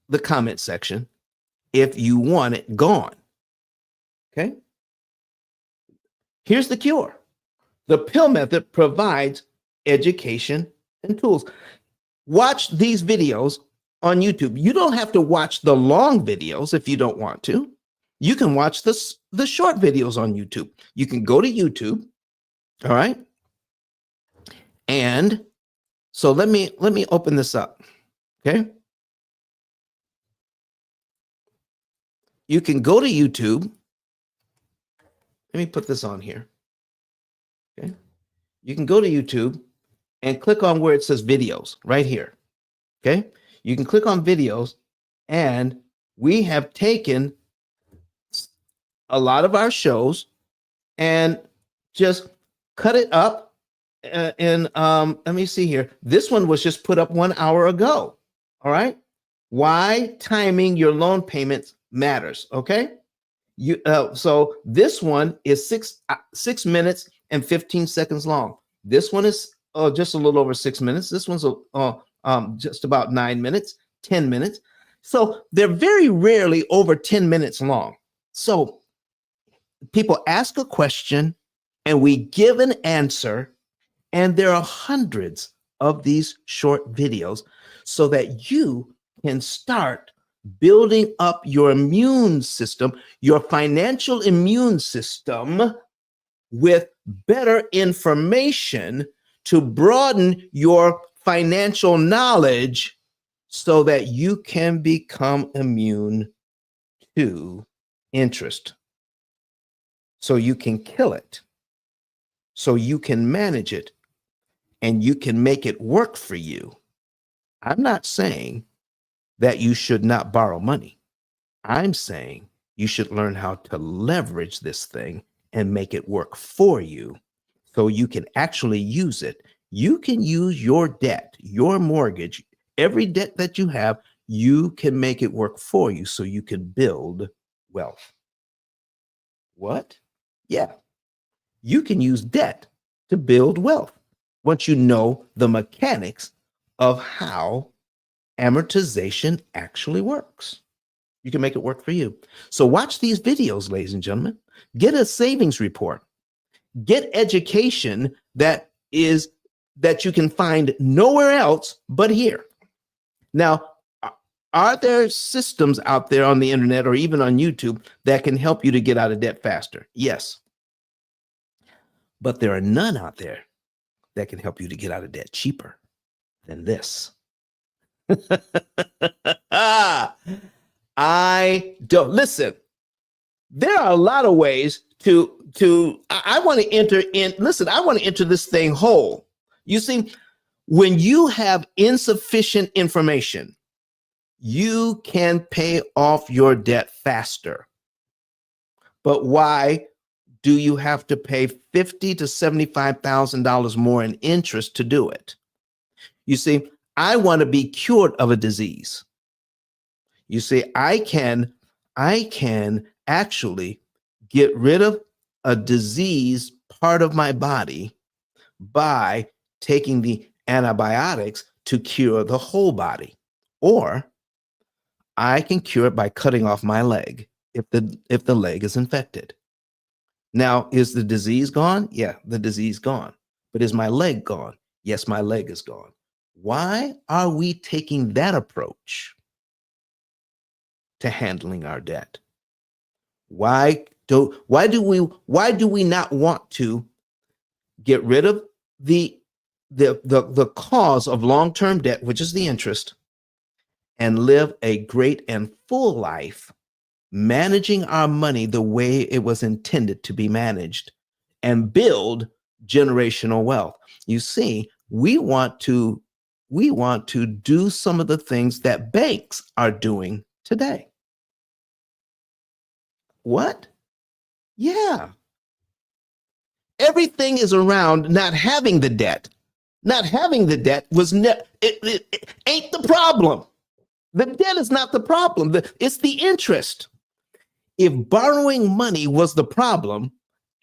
A: the comment section, if you want it gone. Okay? Here's the cure. The P.I.L.L method provides education and tools. Watch these videos on YouTube. You don't have to watch the long videos if you don't want to. You can watch the short videos on YouTube. You can go to YouTube, all right? And so let me open this up, okay? You can go to YouTube. Let me put this on here, okay? You can go to YouTube and click on where it says videos right here, okay? You can click on videos, and we have taken a lot of our shows and just cut it up. And let me see here. This one was just put up 1 hour ago. All right. Why timing your loan payments matters. Okay. So this one is 6 minutes and 15 seconds long. This one is just a little over 6 minutes. This one's just about 9 minutes, 10 minutes. So they're very rarely over 10 minutes long. So people ask a question and we give an answer, and there are hundreds of these short videos so that you can start building up your immune system, your financial immune system, with better information to broaden your financial knowledge so that you can become immune to interest. So you can kill it, so you can manage it, and you can make it work for you. I'm not saying that you should not borrow money. I'm saying you should learn how to leverage this thing and make it work for you so you can actually use it. You can use your debt, your mortgage, every debt that you have, you can make it work for you so you can build wealth. What? Yeah, you can use debt to build wealth once you know the mechanics of how amortization actually works. You can make it work for you. So watch these videos, ladies and gentlemen. Get a savings report. Get education that you can find nowhere else but here. Now, are there systems out there on the internet or even on YouTube that can help you to get out of debt faster? Yes. But there are none out there that can help you to get out of debt cheaper than this. I don't listen. There are a lot of ways I want to enter in. Listen, I want to enter this thing whole. You see, when you have insufficient information, you can pay off your debt faster. But why do you have to pay $50,000 to $75,000 more in interest to do it? You see, I want to be cured of a disease. You see, I can actually get rid of a disease part of my body by taking the antibiotics to cure the whole body. Or I can cure it by cutting off my leg if the leg is infected. Now, is the disease gone? Yeah, the disease gone. But is my leg gone? Yes, my leg is gone. Why are we taking that approach to handling our debt? Why do we not want to get rid of the cause of long-term debt, which is the interest, and live a great and full life, managing our money the way it was intended to be managed, and build generational wealth? You see, we want to do some of the things that banks are doing today. What? Yeah. Everything is around not having the debt. Not having the debt was it ain't the problem. The debt is not the problem. It's the interest. If borrowing money was the problem,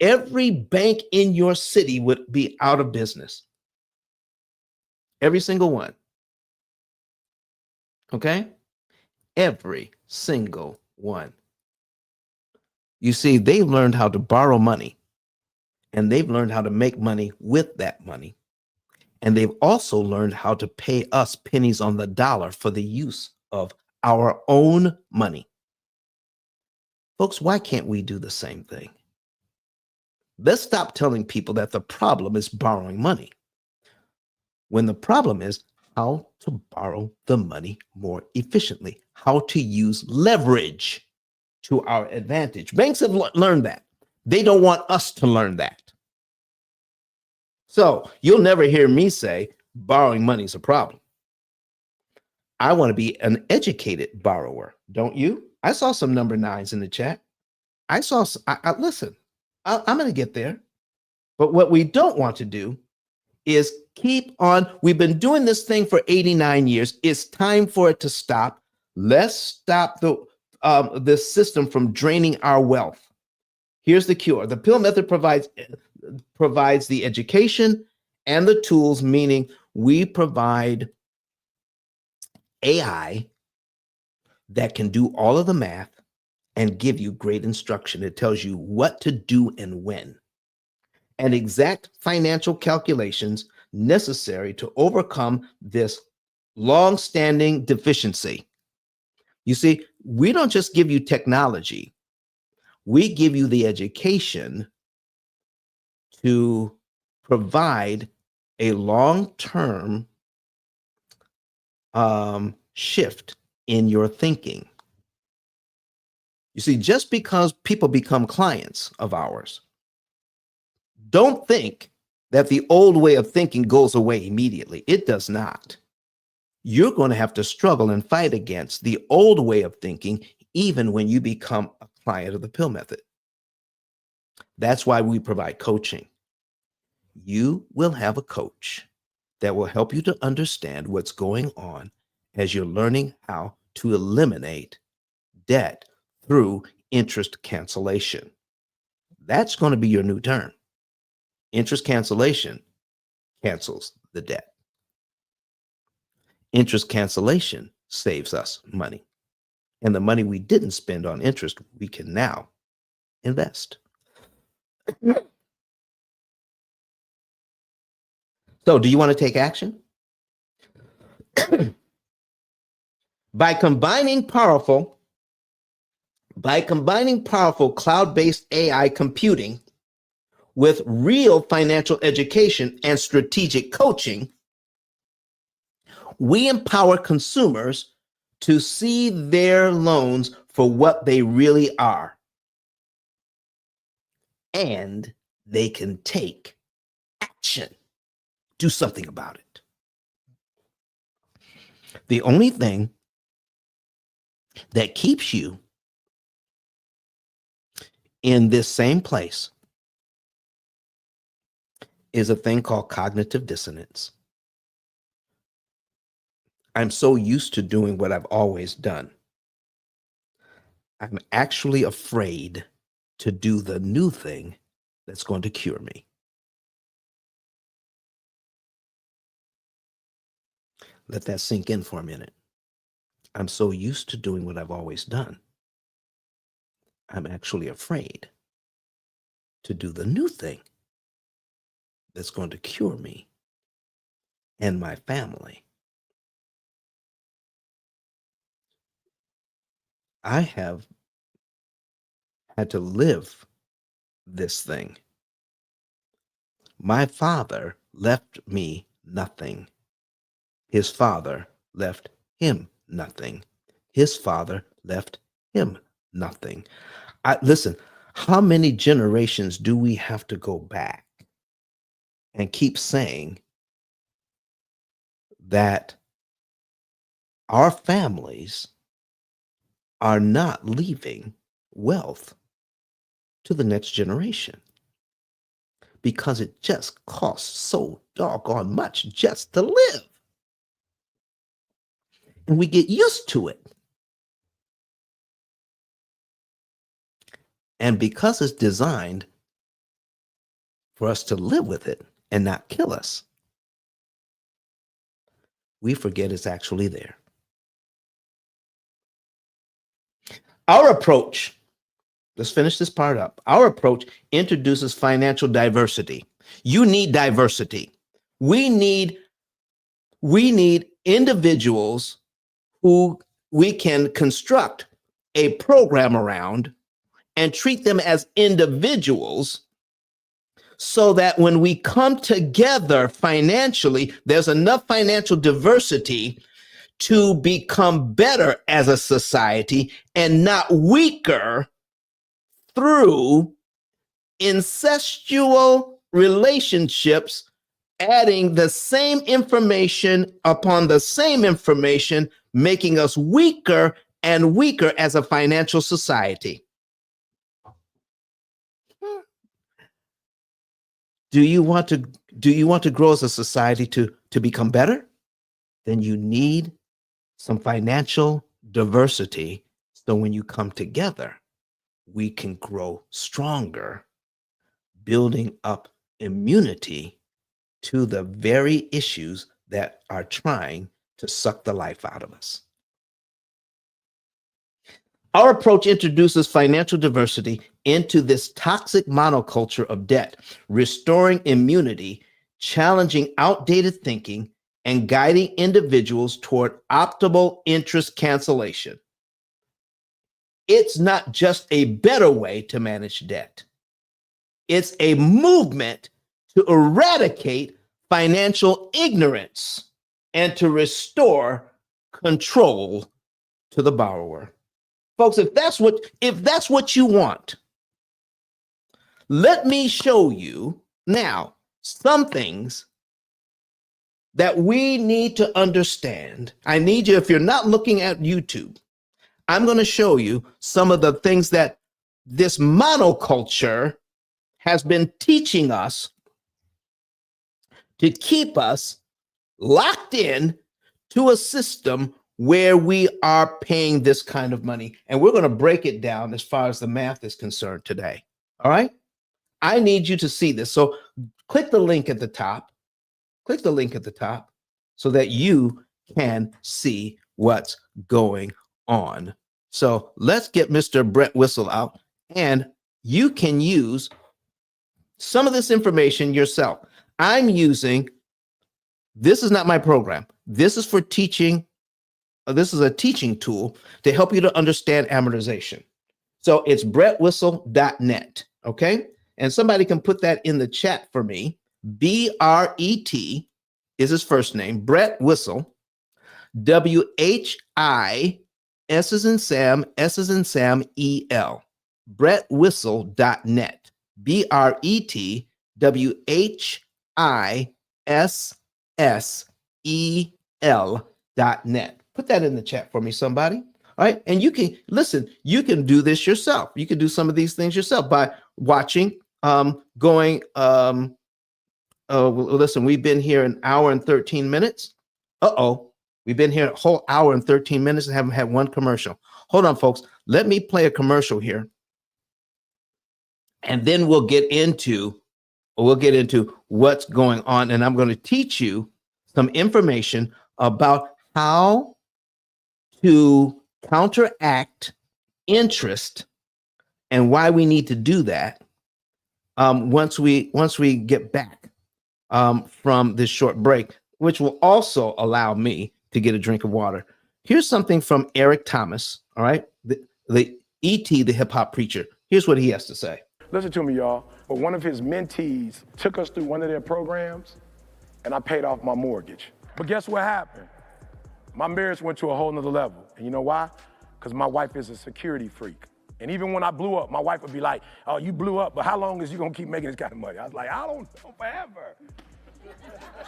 A: every bank in your city would be out of business. Every single one. Okay? Every single one. You see, they've learned how to borrow money and they've learned how to make money with that money. And they've also learned how to pay us pennies on the dollar for the use of our own money. Folks, why can't we do the same thing? Let's stop telling people that the problem is borrowing money, when the problem is how to borrow the money more efficiently, how to use leverage to our advantage. Banks have learned that. They don't want us to learn that. So you'll never hear me say borrowing money is a problem. I want to be an educated borrower, don't you? I saw some number nines in the chat. Listen, I'm going to get there. But what we don't want to do is keep on. We've been doing this thing for 89 years. It's time for it to stop. Let's stop this system from draining our wealth. Here's the cure. The P.I.L.L method provides the education and the tools, meaning we provide AI that can do all of the math and give you great instruction. It tells you what to do and when, and exact financial calculations necessary to overcome this long-standing deficiency. You see, we don't just give you technology, we give you the education to provide a long-term shift in your thinking. You see, just because people become clients of ours, don't think that the old way of thinking goes away immediately. It does not. You're going to have to struggle and fight against the old way of thinking, even when you become a client of the P.I.L.L method. That's why we provide coaching. You will have a coach that will help you to understand what's going on as you're learning how to eliminate debt through interest cancellation. That's going to be your new term. Interest cancellation cancels the debt. Interest cancellation saves us money. And the money we didn't spend on interest, we can now invest. So, do you want to take action? By combining powerful cloud-based AI computing with real financial education and strategic coaching, we empower consumers to see their loans for what they really are. And they can take action, do something about it. The only thing that keeps you in this same place is a thing called cognitive dissonance. I'm so used to doing what I've always done. I'm actually afraid to do the new thing that's going to cure me. Let that sink in for a minute. I'm so used to doing what I've always done. I'm actually afraid to do the new thing that's going to cure me and my family. I have had to live this thing. My father left me nothing. His father left him nothing. His father left him nothing. Listen, how many generations do we have to go back and keep saying that our families are not leaving wealth to the next generation? Because it just costs so doggone much just to live. and we get used to it. And because it's designed for us to live with it and not kill us, we forget it's actually there. Our approach, let's finish this part up. Our approach introduces financial diversity. You need diversity. We need individuals who we can construct a program around and treat them as individuals so that when we come together financially, there's enough financial diversity to become better as a society and not weaker through incestual relationships, adding the same information upon the same information, making us weaker and weaker as a financial society. Do you want to grow as a society to become better? Then you need some financial diversity. So when you come together, we can grow stronger, building up immunity to the very issues that are trying to suck the life out of us. Our approach introduces financial diversity into this toxic monoculture of debt, restoring immunity, challenging outdated thinking, and guiding individuals toward optimal interest cancellation. It's not just a better way to manage debt. It's a movement to eradicate financial ignorance and to restore control to the borrower. Folks, if that's what you want, let me show you now some things that we need to understand. I need you, if you're not looking at YouTube, I'm going to show you some of the things that this monoculture has been teaching us to keep us locked in to a system where we are paying this kind of money. And we're going to break it down as far as the math is concerned today. All right. I need you to see this. So click the link at the top. Click the link at the top so that you can see what's going on. So let's get Mr. Brett Whistle out, and you can use some of this information yourself. This is not my program. This is for teaching. This is a teaching tool to help you to understand amortization. So it's brettwhistle.net. Okay. And somebody can put that in the chat for me. B-R-E-T is his first name, Brett Whistle, W-H-I, S as in Sam, S as in Sam, E-L, brettwhistle.net, brettwhistle.net. Put that in the chat for me, somebody. All right. And you can listen, you can do this yourself. You can do some of these things yourself by watching, listen, we've been here an hour and 13 minutes. We've been here a whole hour and 13 minutes and haven't had one commercial. Hold on, folks. Let me play a commercial here. And then we'll get into what's going on. And I'm going to teach you some information about how to counteract interest and why we need to do that once we get back from this short break, which will also allow me to get a drink of water. Here's something from Eric Thomas, all right? The E.T., the hip hop preacher. Here's what he has to say.
B: Listen to me, y'all. But one of his mentees took us through one of their programs, and I paid off my mortgage. But guess what happened? My marriage went to a whole nother level. And you know why? Because my wife is a security freak. And even when I blew up, my wife would be like, oh, you blew up, but how long is you gonna keep making this kind of money? I was like, I don't know, forever.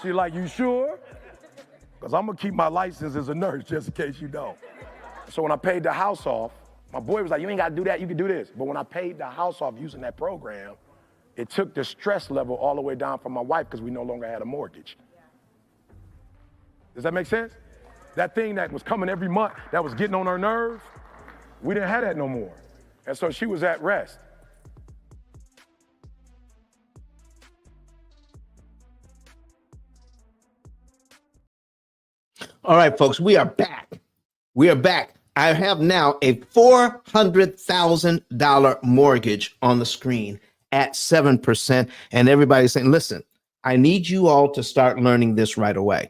B: She's like, you sure? Because I'm gonna keep my license as a nurse just in case you don't. So when I paid the house off, my boy was like, you ain't gotta do that, you can do this. But when I paid the house off using that program, it took the stress level all the way down for my wife because we no longer had a mortgage. Does that make sense? That thing that was coming every month, that was getting on her nerves, we didn't have that no more. And so she was at rest.
A: All right, folks, we are back. We are back. I have now a $400,000 mortgage on the screen at 7%. And everybody's saying, listen, I need you all to start learning this right away.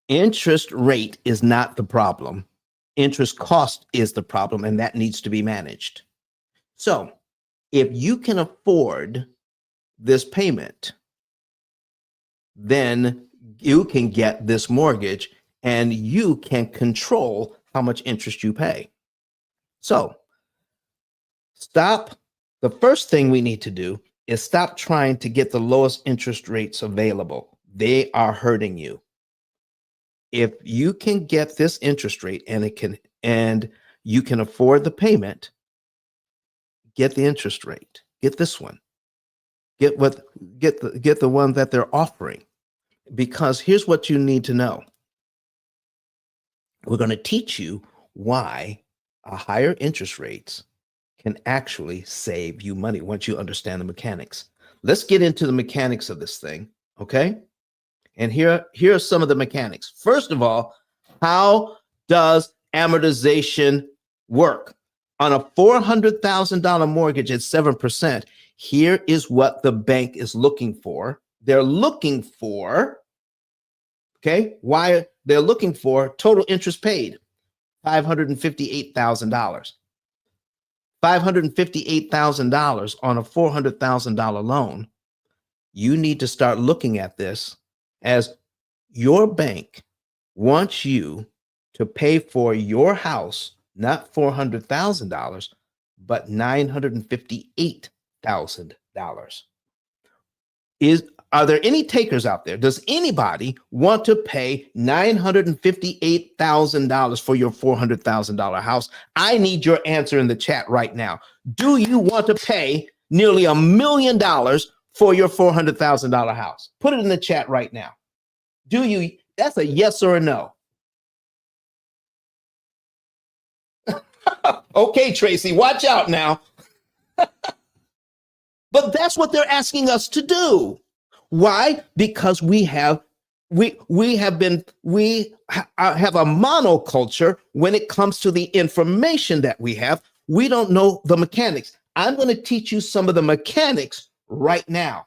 A: Interest rate is not the problem. Interest cost is the problem, and that needs to be managed. So if you can afford this payment, then you can get this mortgage and you can control how much interest you pay. So stop. The first thing we need to do is stop trying to get the lowest interest rates available. They are hurting you. If you can get this interest rate and you can afford the payment, get the interest rate. Get this one. Get the one that they're offering. Because here's what you need to know. We're going to teach you why a higher interest rates can actually save you money once you understand the mechanics. Let's get into the mechanics of this thing, okay? And here are some of the mechanics. First of all, how does amortization work? On a $400,000 mortgage at 7%, here is what the bank is looking for. They're looking for, okay, why they're looking for total interest paid, $558,000. $558,000 on a $400,000 loan. You need to start looking at this as your bank wants you to pay for your house, not $400,000, but $958,000. Are there any takers out there? Does anybody want to pay $958,000 for your $400,000 house? I need your answer in the chat right now. Do you want to pay nearly $1 million for your $400,000 house? Put it in the chat right now. Do you? That's a yes or a no. Okay, Tracy, watch out now. But that's what they're asking us to do. Why? Because we have a monoculture when it comes to the information that we have. We don't know the mechanics. I'm going to teach you some of the mechanics right now.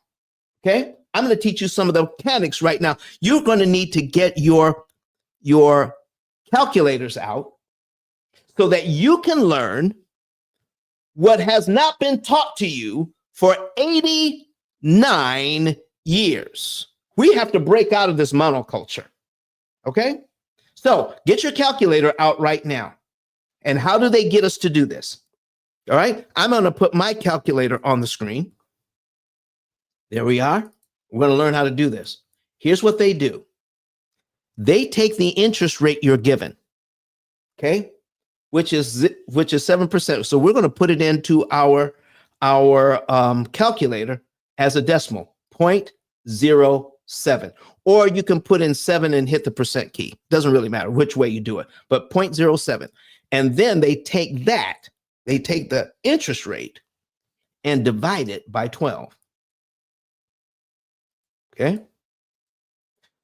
A: Okay? I'm going to teach you some of the mechanics right now. You're going to need to get your calculators out so that you can learn what has not been taught to you for 89 years. We have to break out of this monoculture. Okay? So get your calculator out right now. And how do they get us to do this? All right? I'm going to put my calculator on the screen. There we are. We're going to learn how to do this. Here's what they do. They take the interest rate you're given, okay, which is 7%. So we're going to put it into our calculator as a decimal, 0.07. Or you can put in 7 and hit the percent key. Doesn't really matter which way you do it, but 0.07. And then they take the interest rate and divide it by 12. Okay?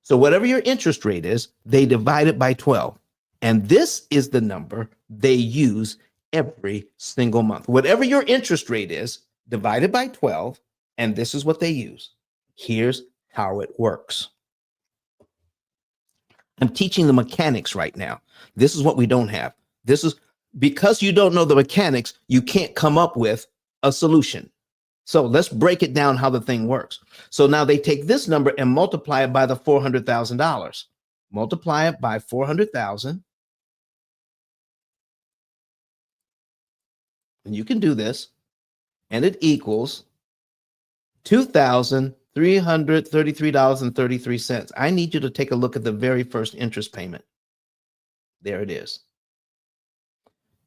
A: So whatever your interest rate is, they divide it by 12. And this is the number they use every single month. Whatever your interest rate is, divided by 12, and this is what they use. Here's how it works. I'm teaching the mechanics right now. This is what we don't have. This is because you don't know the mechanics, you can't come up with a solution. So let's break it down how the thing works. So now they take this number and multiply it by the $400,000. Multiply it by 400,000. And you can do this. And it equals $2,333.33. I need you to take a look at the very first interest payment. There it is.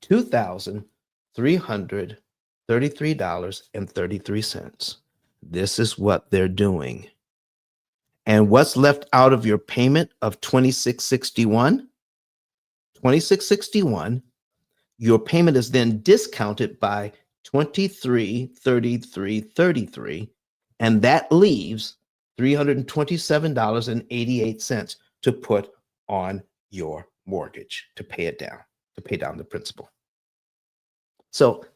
A: $2,333.33. This is what they're doing. And what's left out of your payment of 2661? 2661, your payment is then discounted by 2333.33, and that leaves $327.88 to put on your mortgage to pay it down, to pay down the principal. So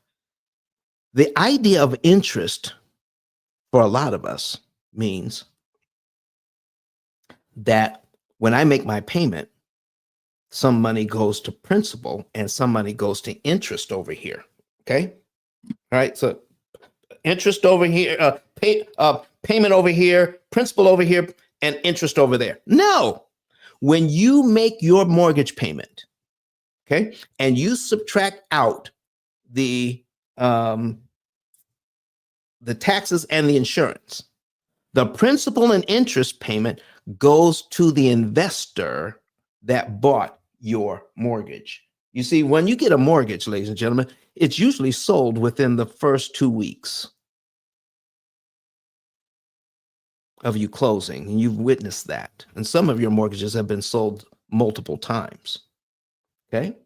A: the idea of interest for a lot of us means that when I make my payment, some money goes to principal and some money goes to interest over here. Okay. All right. So interest over here, payment over here, principal over here, and interest over there. No. When you make your mortgage payment, okay, and you subtract out the taxes and the insurance, the principal and interest payment goes to the investor that bought your mortgage. You see, when you get a mortgage, ladies and gentlemen, it's usually sold within the first 2 weeks of you closing, and you've witnessed that. And some of your mortgages have been sold multiple times. Okay?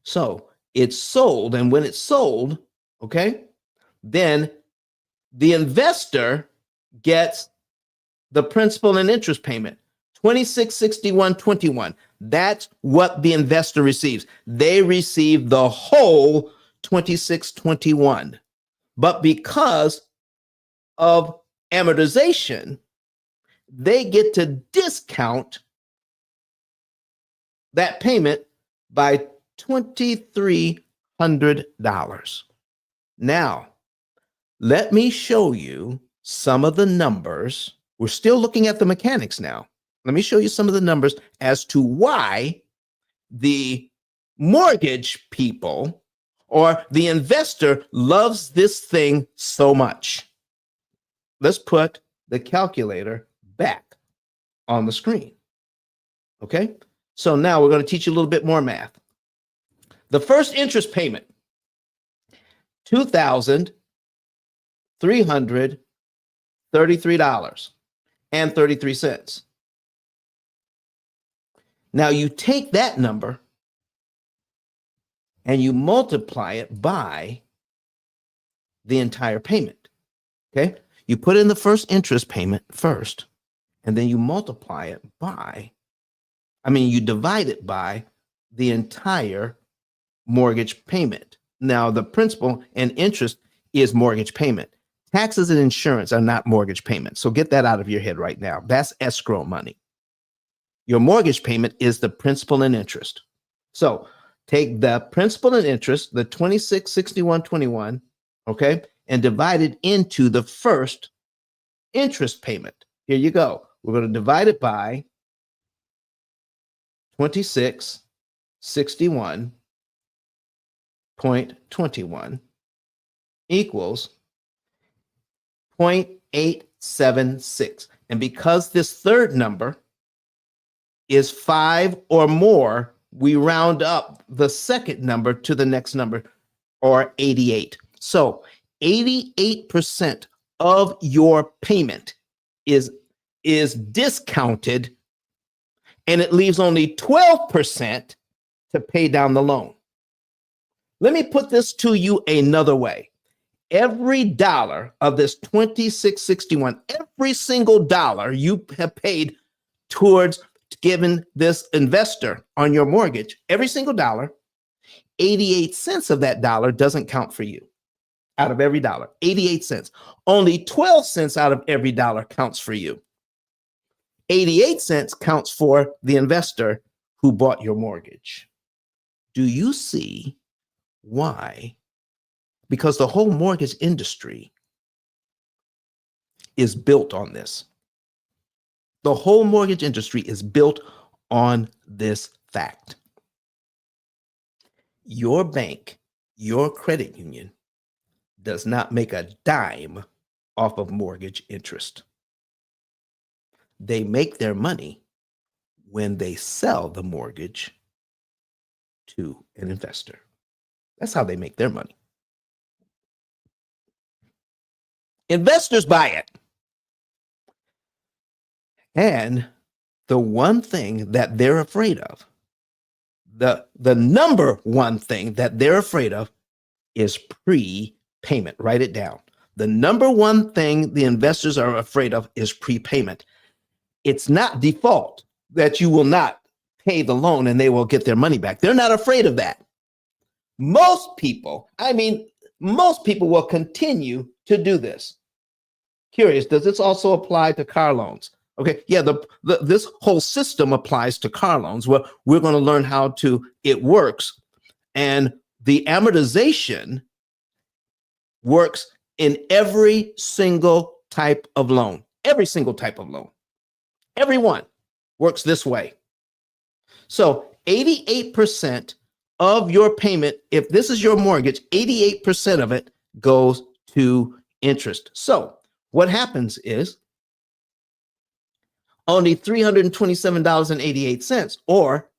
A: So it's sold, and when it's sold, okay, then the investor gets the principal and interest payment, 2661.21. That's what the investor receives. They receive the whole 2621. But because of amortization, they get to discount that payment by $2,300. Now, let me show you some of the numbers. We're still looking at the mechanics now. Let me show you some of the numbers as to why the mortgage people or the investor loves this thing so much. Let's put the calculator back on the screen. Okay? So now we're going to teach you a little bit more math. The first interest payment, $2,333.33. Now you take that number and you multiply it by the entire payment. Okay? You put in the first interest payment first, and then you multiply it by, you divide it by the entire mortgage payment. Now, the principal and interest is mortgage payment. Taxes and insurance are not mortgage payments. So get that out of your head right now. That's escrow money. Your mortgage payment is the principal and interest. So take the principal and interest, the 2661.21, okay, and divide it into the first interest payment. Here you go. We're going to divide it by 2661.21 equals 0.876. And because this third number is 5 or more, we round up the second number to the next number, or 88. So 88% of your payment is discounted, and it leaves only 12% to pay down the loan. Let me put this to you another way. Every dollar of this 2661, every single dollar you have paid towards giving this investor on your mortgage, every single dollar, 88 cents of that dollar doesn't count for you. Out of every dollar, 88 cents. Only 12 cents out of every dollar counts for you. 88 cents counts for the investor who bought your mortgage. Do you see why? Because the whole mortgage industry is built on this. The whole mortgage industry is built on this fact. Your bank, your credit union, does not make a dime off of mortgage interest. They make their money when they sell the mortgage to an investor. That's how they make their money. Investors buy it. And the one thing that they're afraid of, the number one thing that they're afraid of is prepayment. Write it down. The number one thing the investors are afraid of is prepayment. It's not default that you will not pay the loan and they will get their money back. They're not afraid of that. Most people will continue to do this. Curious, does this also apply to car loans? Okay, yeah, this whole system applies to car loans. Well, we're going to learn how it works. And the amortization works in every single type of loan. Every single type of loan. Every one works this way. So 88% of your payment, if this is your mortgage, 88% of it goes to interest. So what happens is only $327.88 or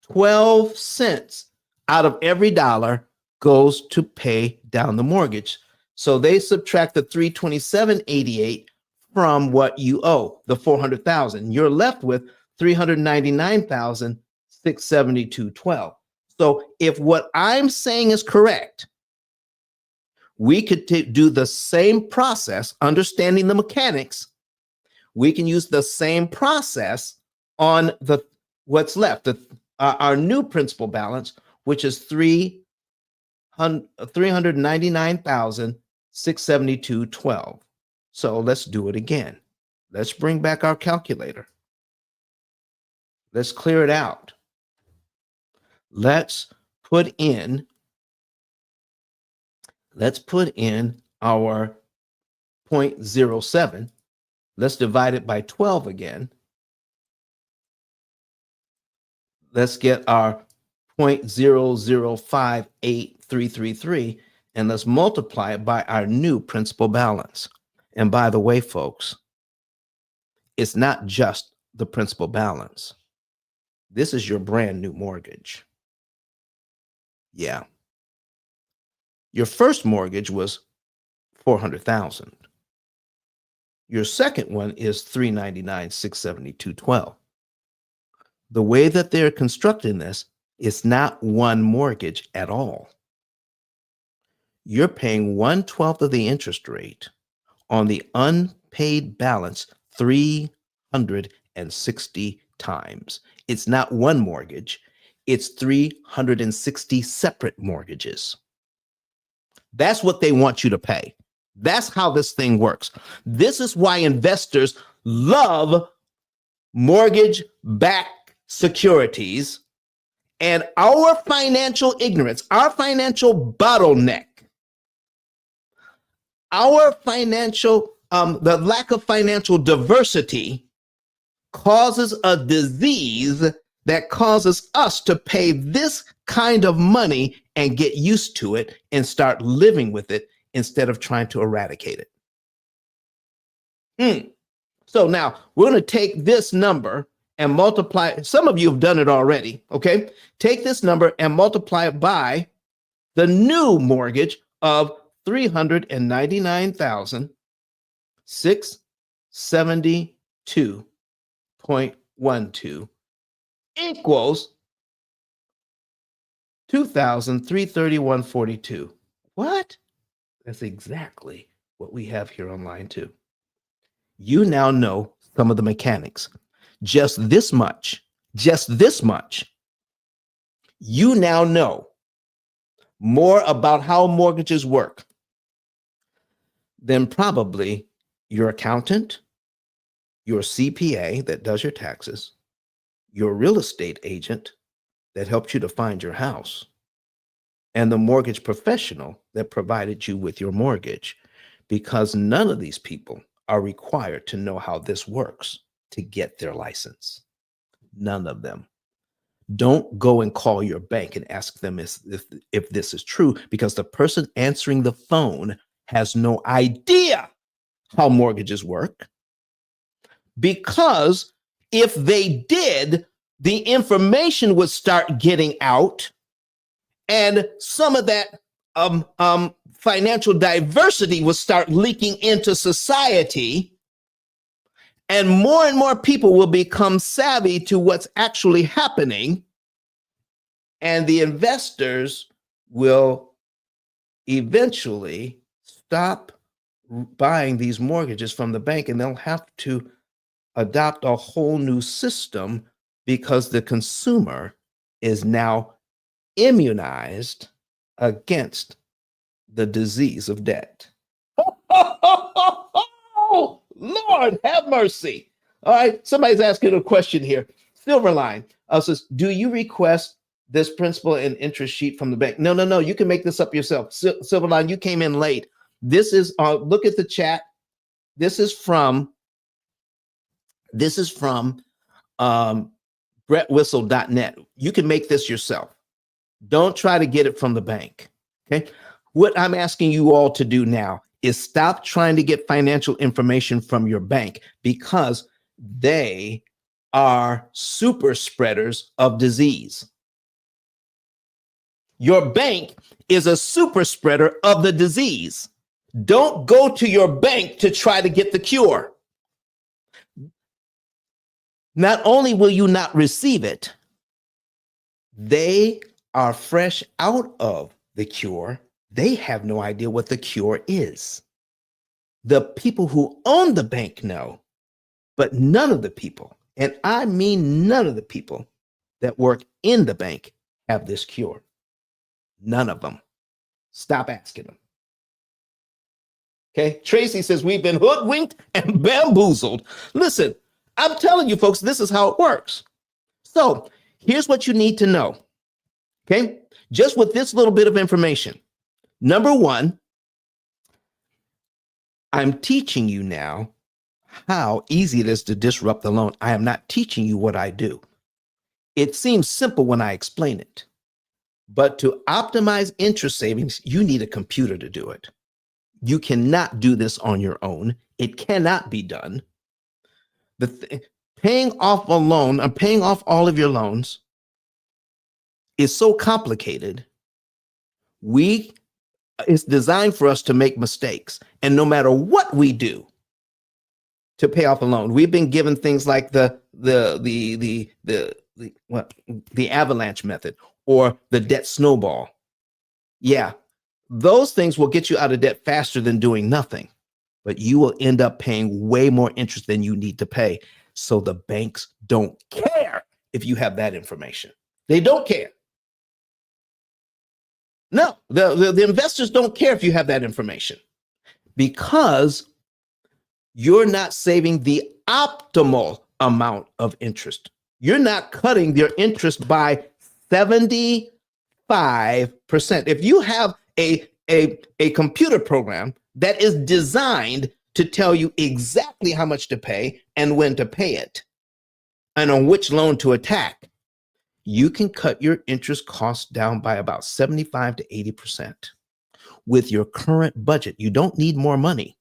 A: 12 cents out of every dollar goes to pay down the mortgage. So they subtract the $327.88 from what you owe, the $400,000. You're left with $399,672.12. So if what I'm saying is correct, we could do the same process, understanding the mechanics. We can use the same process on what's left, our new principal balance, which is $399,672.12. So let's do it again. Let's bring back our calculator. Let's clear it out. Let's put in our 0.07. Let's divide it by 12 again. Let's get our 0.0058333 and let's multiply it by our new principal balance. And by the way, folks, it's not just the principal balance. This is your brand new mortgage. Yeah. Your first mortgage was $400,000. Your second one is $399,672.12. The way that they're constructing this is not one mortgage at all. You're paying 1/12 of the interest rate on the unpaid balance 360 times. It's not one mortgage, it's 360 separate mortgages. That's what they want you to pay. That's how this thing works. This is why investors love mortgage-backed securities, and our financial ignorance, our financial bottleneck, the lack of financial diversity causes a disease that causes us to pay this kind of money and get used to it and start living with it instead of trying to eradicate it. So now we're going to take this number and multiply. Some of you have done it already. Okay. Take this number and multiply it by the new mortgage of $399,672.12 equals $2,331.42. What? That's exactly what we have here on line 2. You now know some of the mechanics. Just this much. You now know more about how mortgages work than probably your accountant, your CPA that does your taxes, your real estate agent that helped you to find your house, and the mortgage professional that provided you with your mortgage, because none of these people are required to know how this works to get their license. None of them. Don't go and call your bank and ask them if this is true, because the person answering the phone has no idea how mortgages work. Because if they did, the information would start getting out, and some of that financial diversity would start leaking into society, and more people will become savvy to what's actually happening, and the investors will eventually stop buying these mortgages from the bank, and they'll have to adopt a whole new system because the consumer is now immunized against the disease of debt. Oh, Lord, have mercy. All right, somebody's asking a question here. Silverline says, do you request this principal and interest sheet from the bank? No, you can make this up yourself. Silverline, you came in late. This is, look at the chat. This is from brettwhistle.net. You can make this yourself. Don't try to get it from the bank. Okay. What I'm asking you all to do now is stop trying to get financial information from your bank, because they are super spreaders of disease. Your bank is a super spreader of the disease. Don't go to your bank to try to get the cure. Not only will you not receive it, they are fresh out of the cure. They have no idea what the cure is. The people who own the bank know, but none of the people, and I mean none of the people that work in the bank, have this cure. None of them. Stop asking them. Okay, Tracy says we've been hoodwinked and bamboozled. Listen, I'm telling you folks, this is how it works. So here's what you need to know. Okay, just with this little bit of information. Number one, I'm teaching you now how easy it is to disrupt the loan. I am not teaching you what I do. It seems simple when I explain it, but to optimize interest savings, you need a computer to do it. You cannot do this on your own. It cannot be done. Paying off a loan or paying off all of your loans is so complicated. It's designed for us to make mistakes. And no matter what we do to pay off a loan, we've been given things like the avalanche method or the debt snowball. Yeah, those things will get you out of debt faster than doing nothing, but you will end up paying way more interest than you need to pay. So the banks don't care if you have that information. They don't care. No, the investors don't care if you have that information, because you're not saving the optimal amount of interest. You're not cutting your interest by 75%. If you have a computer program that is designed to tell you exactly how much to pay and when to pay it and on which loan to attack, you can cut your interest costs down by about 75 to 80% with your current budget. You don't need more money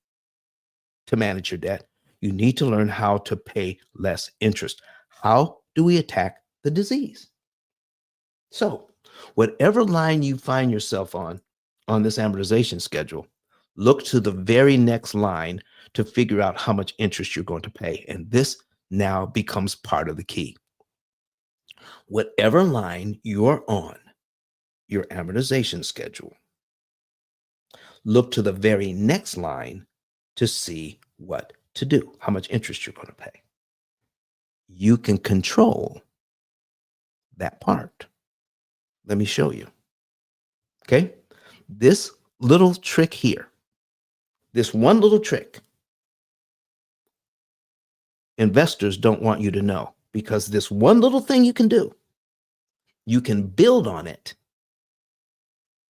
A: to manage your debt. You need to learn how to pay less interest. How do we attack the disease? So whatever line you find yourself on this amortization schedule, look to the very next line to figure out how much interest you're going to pay. And this now becomes part of the key. Whatever line you're on your amortization schedule, look to the very next line to see what to do, how much interest you're going to pay. You can control that part. Let me show you. Okay, this little trick here, this one little trick, investors don't want you to know, because this one little thing you can do, you can build on it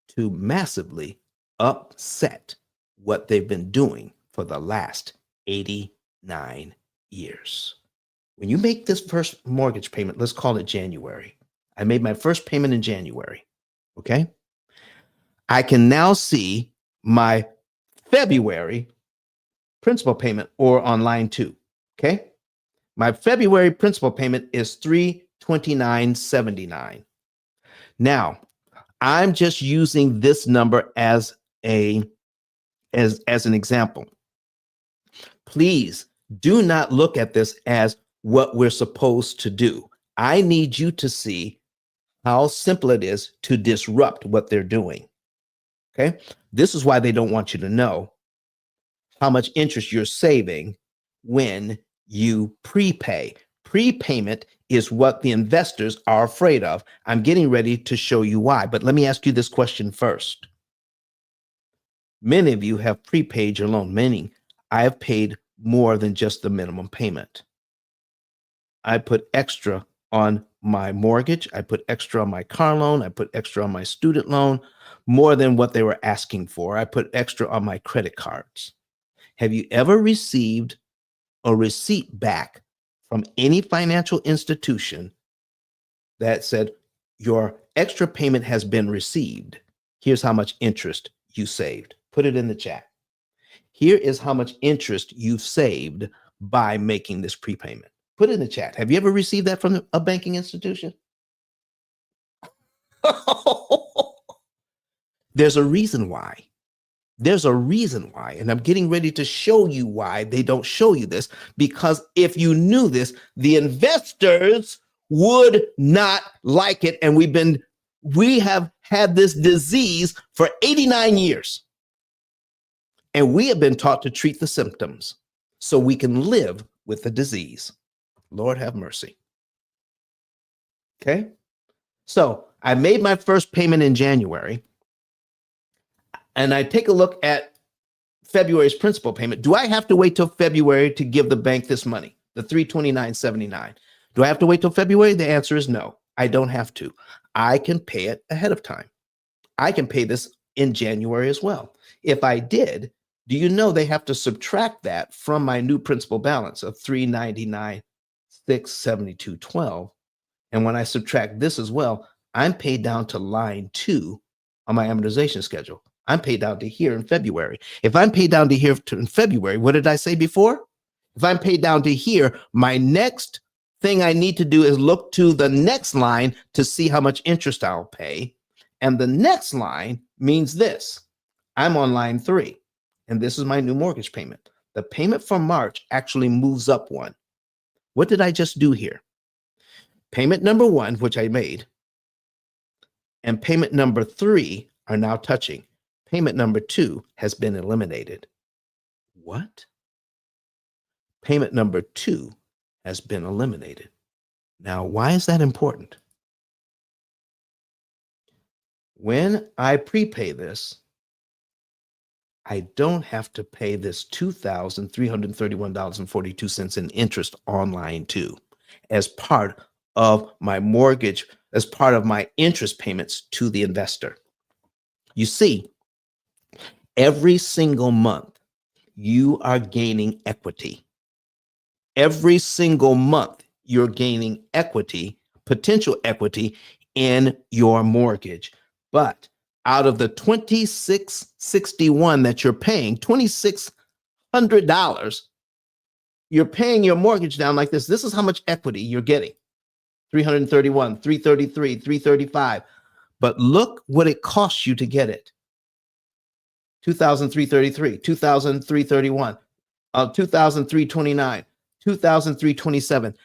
A: to massively upset what they've been doing for the last 89 years. When you make this first mortgage payment, let's call it January. I made my first payment in January. Okay. I can now see my February principal payment, or on line 2. Okay. My February principal payment is $329.79. Now, I'm just using this number as an example. Please Do not look at this as what we're supposed to do. I need you to see how simple it is to disrupt what they're doing. Okay. This is why they don't want you to know how much interest you're saving when you prepay. Prepayment is what the investors are afraid of. I'm getting ready to show you why, but let me ask you this question first. Many of you have prepaid your loan, meaning I have paid more than just the minimum payment. I put extra on my mortgage. I put extra on my car loan. I put extra on my student loan, more than what they were asking for. I put extra on my credit cards. Have you ever received a receipt back from any financial institution that said your extra payment has been received? Here's how much interest you saved. Put it in the chat. Here is how much interest you've saved by making this prepayment. Put it in the chat. Have you ever received that from a banking institution? There's a reason why. There's a reason why. And I'm getting ready to show you why they don't show you this. Because if you knew this, the investors would not like it. And we have had this disease for 89 years. And we have been taught to treat the symptoms so we can live with the disease. Lord have mercy. Okay. So I made my first payment in January, and I take a look at February's principal payment. Do I have to wait till February to give the bank this money, the $329.79? Do I have to wait till February? The answer is no. I don't have to. I can pay it ahead of time. I can pay this in January as well. If I did, do you know they have to subtract that from my new principal balance of $399,672.12? And when I subtract this as well, I'm paid down to line 2 on my amortization schedule. I'm paid down to here in February. If I'm paid down to here in February, what did I say before? If I'm paid down to here, my next thing I need to do is look to the next line to see how much interest I'll pay. And the next line means this. I'm on line 3, and this is my new mortgage payment. The payment for March actually moves up one. What did I just do here? Payment number 1, which I made, and payment number 3 are now touching. Payment number 2 has been eliminated. What? Payment number 2 has been eliminated. Now, why is that important? When I prepay this, I don't have to pay this $2,331.42 in interest on line 2 as part of my mortgage, as part of my interest payments to the investor. You see, every single month, you are gaining equity. Every single month, you're gaining equity, potential equity in your mortgage. But out of the $2,661 that you're paying, $2,600, you're paying your mortgage down like this. This is how much equity you're getting. 331, 333, 335. But look what it costs you to get it. 2,333, 2,331, 2,329, 2,327.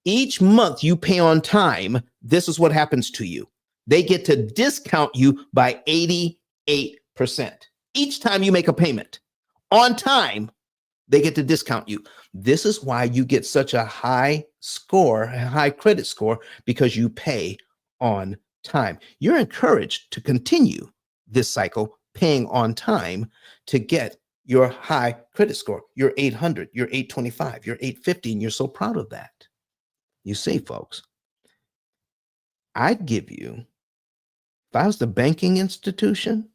A: Each month you pay on time, this is what happens to you. They get to discount you by 88%. Each time you make a payment on time, they get to discount you. This is why you get such a high score, a high credit score, because you pay on time. You're encouraged to continue this cycle, paying on time, to get your high credit score. You're 800, you're 825, you're 850, and you're so proud of that. You see, folks, I'd give you, if I was the banking institution,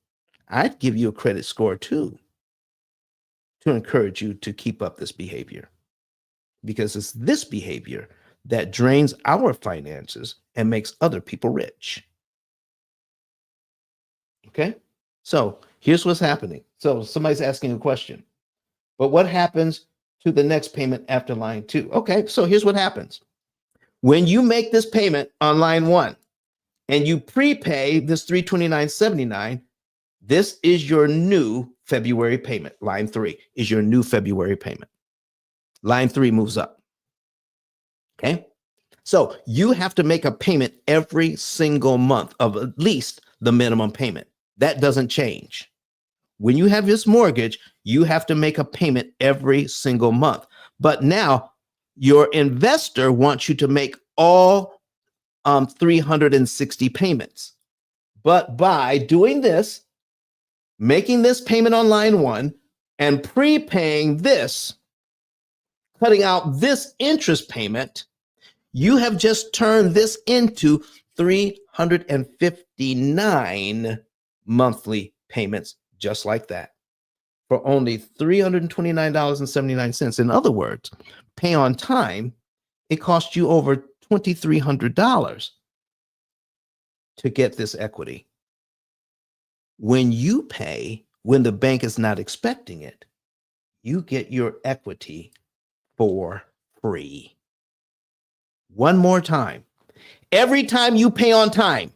A: I'd give you a credit score too, to encourage you to keep up this behavior, because it's this behavior that drains our finances and makes other people rich. Okay, so here's what's happening. So somebody's asking a question, but what happens to the next payment after line 2? Okay, so here's what happens. When you make this payment on line 1 and you prepay this $329.79, this is your new February payment. Line 3 is your new February payment. Line 3 moves up. Okay. So you have to make a payment every single month of at least the minimum payment. That doesn't change. When you have this mortgage, you have to make a payment every single month. But now your investor wants you to make all 360 payments. But by doing this, making this payment on line 1 and prepaying this, cutting out this interest payment, you have just turned this into 359 monthly payments, just like that, for only $329.79. In other words, pay on time, it cost you over $2,300 to get this equity. When you pay, when the bank is not expecting it, you get your equity for free. One more time. Every time you pay on time,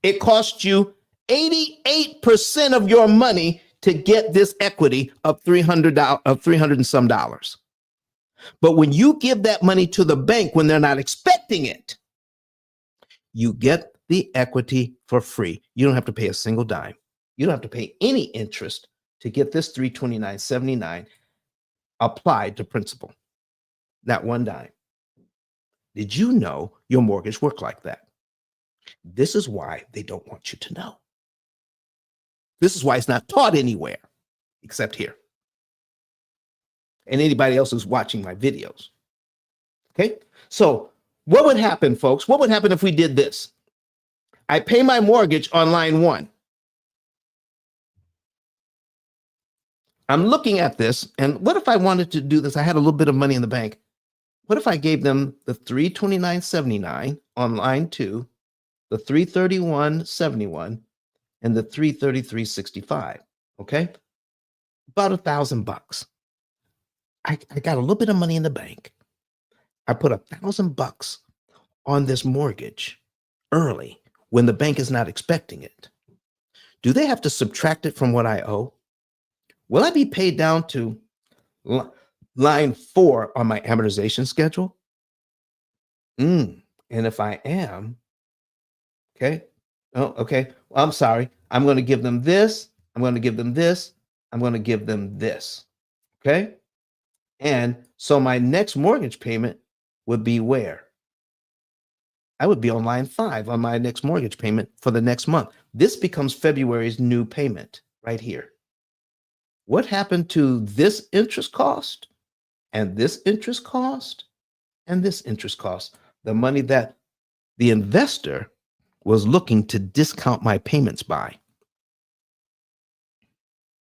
A: it costs you 88% of your money to get this equity of $300 and some dollars. But when you give that money to the bank when they're not expecting it, you get the equity for free. You don't have to pay a single dime. You don't have to pay any interest to get this $329.79 applied to principal. Not one dime. Did you know your mortgage worked like that? This is why they don't want you to know. This is why it's not taught anywhere except here. And anybody else who's watching my videos. Okay? So what would happen, folks? What would happen if we did this? I pay my mortgage on line 1. I'm looking at this, and what if I wanted to do this? I had a little bit of money in the bank. What if I gave them the $329.79 on line 2, the $331.71, and the $333.65? Okay, about $1,000. I got a little bit of money in the bank. I put $1,000 on this mortgage early when the bank is not expecting it. Do they have to subtract it from what I owe? Will I be paid down to line 4 on my amortization schedule? And if I am, okay. Oh, okay. Well, I'm sorry. I'm going to give them this. I'm going to give them this. I'm going to give them this. Okay. And so my next mortgage payment would be where? I would be on line 5 on my next mortgage payment for the next month. This becomes February's new payment right here. What happened to this interest cost and this interest cost and this interest cost? The money that the investor was looking to discount my payments by.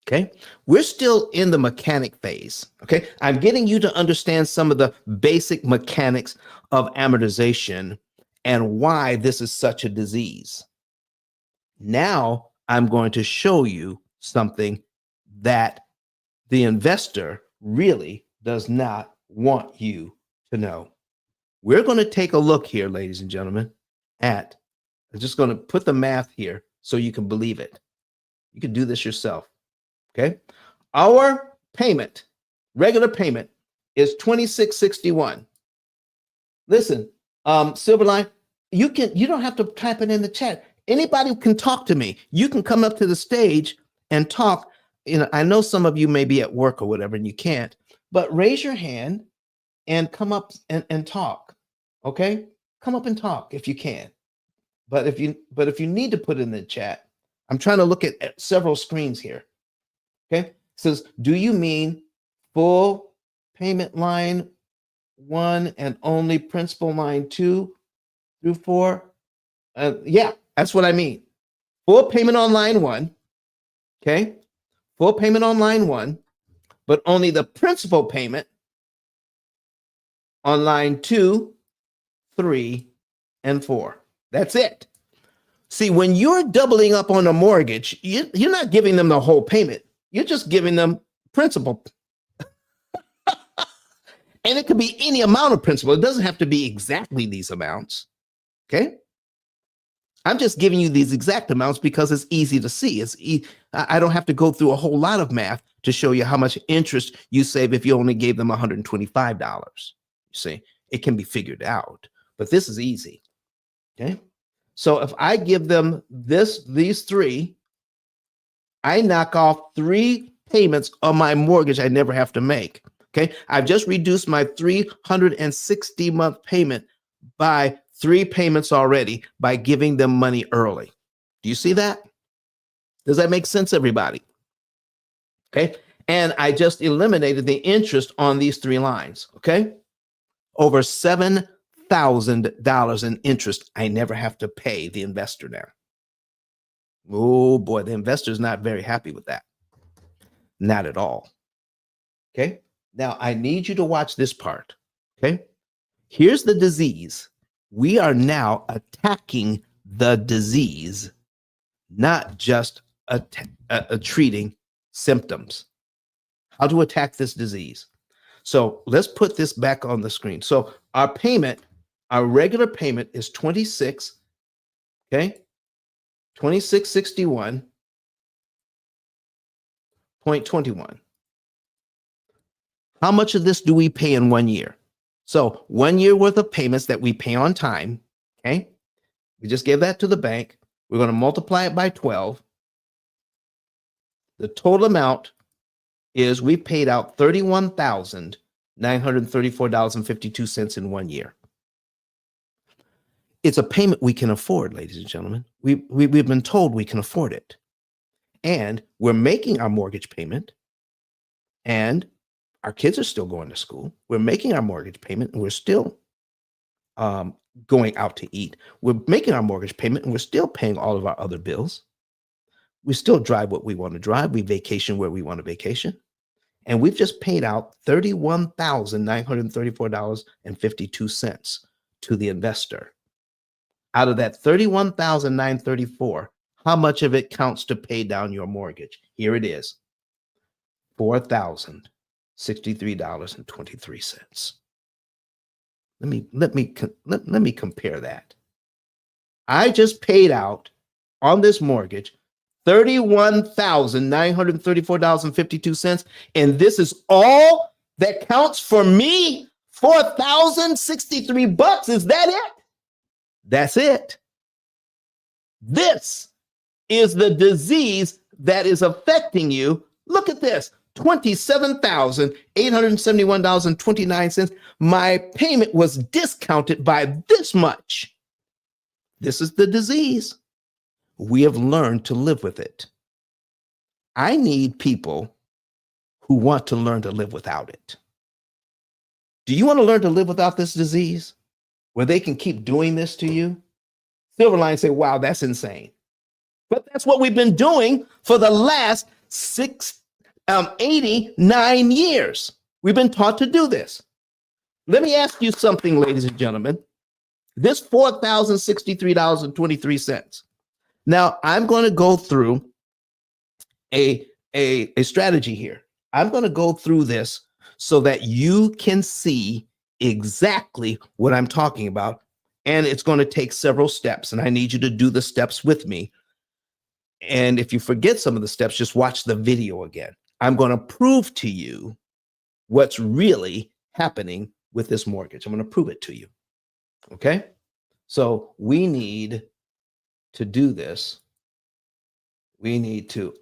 A: Okay, we're still in the mechanic phase. Okay, I'm getting you to understand some of the basic mechanics of amortization and why this is such a disease. Now I'm going to show you something that the investor really does not want you to know. We're going to take a look here, ladies and gentlemen, at, I'm just going to put the math here so you can believe it. You can do this yourself. Okay. Our payment, regular payment, is $26.61. Listen, Silverline, you don't have to type it in the chat. Anybody can talk to me. You can come up to the stage and talk. You know, I know some of you may be at work or whatever and you can't, but raise your hand and come up and talk. Okay? Come up and talk if you can. But if you need to put it in the chat, I'm trying to look at several screens here. Okay? It says, do you mean full payment line 1 and only principal line 2 through 4? Yeah, that's what I mean. Full payment on line 1. Okay? Full payment on line 1, but only the principal payment on line 2, 3, and 4. That's it. See, when you're doubling up on a mortgage, you're not giving them the whole payment. You're just giving them principal. And it could be any amount of principal. It doesn't have to be exactly these amounts. Okay? I'm just giving you these exact amounts because it's easy to see. I don't have to go through a whole lot of math to show you how much interest you save if you only gave them $125. You see, it can be figured out, but this is easy. Okay. So if I give them these three, I knock off 3 payments on my mortgage I never have to make. Okay. I've just reduced my 360-month payment by 3 payments already by giving them money early. Do you see that? Does that make sense, everybody? Okay. And I just eliminated the interest on these 3 lines. Okay. Over $7,000 in interest I never have to pay the investor now. Oh boy, the investor is not very happy with that. Not at all. Okay. Now I need you to watch this part. Okay. Here's the disease. We are now attacking the disease, not just treating symptoms. How to attack this disease. So let's put this back on the screen. So our payment, our regular payment is 2661.21. How much of this do we pay in 1 year? So 1 year worth of payments that we pay on time. Okay. We just gave that to the bank. We're going to multiply it by 12. The total amount is we paid out $31,934.52 in 1 year. It's a payment we can afford, ladies and gentlemen. We've been told we can afford it. And we're making our mortgage payment, and our kids are still going to school. We're making our mortgage payment, and we're still going out to eat. We're making our mortgage payment, and we're still paying all of our other bills. We still drive what we want to drive. We vacation where we want to vacation. And we've just paid out $31,934.52 to the investor. Out of that $31,934, how much of it counts to pay down your mortgage? Here it is, $4,063.23. Let me compare that. I just paid out on this mortgage $31,934.52, and this is all that counts for me. $4,063. Is that it? That's it. This is the disease that is affecting you. Look at this. $27,871.29. My payment was discounted by this much. This is the disease. We have learned to live with it. I need people who want to learn to live without it. Do you want to learn to live without this disease, where they can keep doing this to you? Silverline say, wow, that's insane. But that's what we've been doing for the last 89 years. We've been taught to do this. Let me ask you something, ladies and gentlemen. This $4,063.23. Now, I'm going to go through a strategy here. I'm going to go through this so that you can see exactly what I'm talking about. And it's going to take several steps, and I need you to do the steps with me. And if you forget some of the steps, just watch the video again. I'm going to prove to you what's really happening with this mortgage. I'm going to prove it to you. Okay? So we need to do this. We need to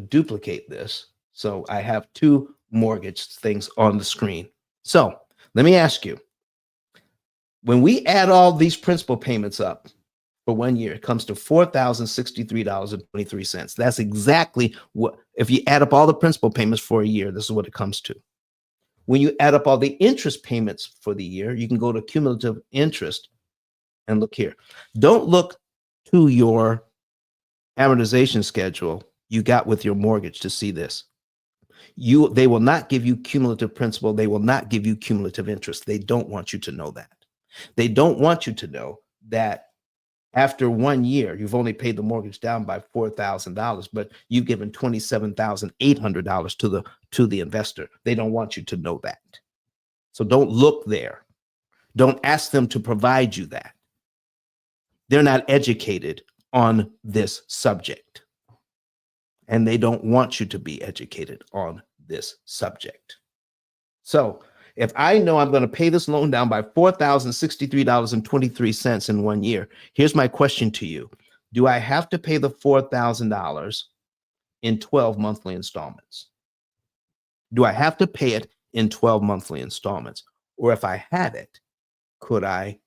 A: duplicate this. So I have 2 mortgage things on the screen. So let me ask you, when we add all these principal payments up for 1 year, it comes to $4,063.23. That's exactly what, if you add up all the principal payments for a year, this is what it comes to. When you add up all the interest payments for the year, you can go to cumulative interest and look here. Don't look to your amortization schedule you got with your mortgage to see this. They will not give you cumulative principal. They will not give you cumulative interest. They don't want you to know that. They don't want you to know that after 1 year, you've only paid the mortgage down by $4,000, but you've given $27,800 to the investor. They don't want you to know that. So don't look there. Don't ask them to provide you that. They're not educated on this subject. And they don't want you to be educated on this subject. So if I know I'm going to pay this loan down by $4,063.23 in 1 year, here's my question to you. Do I have to pay the $4,000 in 12 monthly installments? Do I have to pay it in 12 monthly installments? Or if I had it, could I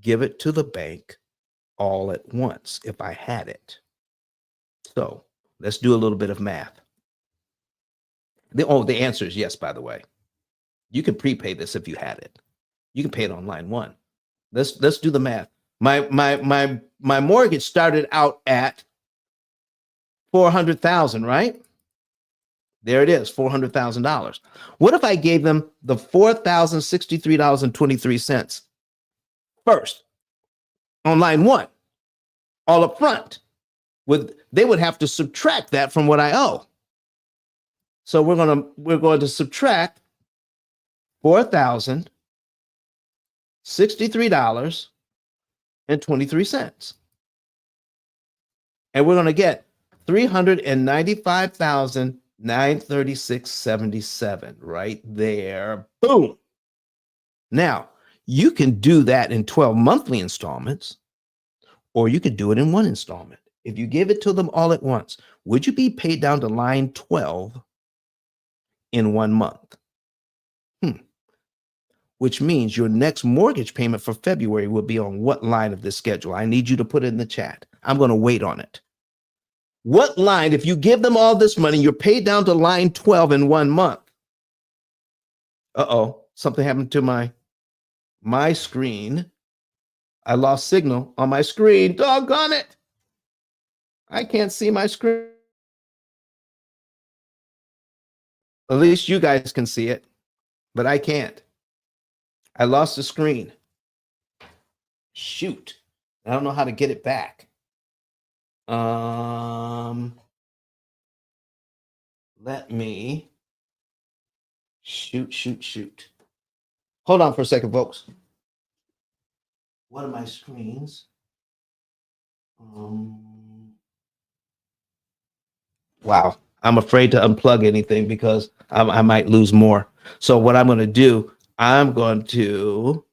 A: give it to the bank all at once if I had it? So let's do a little bit of math. The answer is yes, by the way. You can prepay this if you had it. You can pay it on line one. Let's do the math. My mortgage started out at $400,000, right? There it is, $400,000. What if I gave them the $4,063.23 first on line one, all up front? They would have to subtract that from what I owe. So we're going to subtract $4,063.23. And we're going to get $395,936.77 right there. Boom. Now, you can do that in 12 monthly installments, or you could do it in one installment. If you give it to them all at once, would you be paid down to line 12 in 1 month? Which means your next mortgage payment for February will be on what line of this schedule? I need you to put it in the chat. I'm going to wait on it. What line, if you give them all this money, you're paid down to line 12 in 1 month? Uh-oh, something happened to my screen. I lost signal on my screen. Doggone it. I can't see my screen. At least you guys can see it, but I can't. I lost the screen. Shoot. I don't know how to get it back. Let me shoot. Hold on for a second, folks. One of my screens. Wow. I'm afraid to unplug anything because I might lose more. So what I'm going to do, I'm going to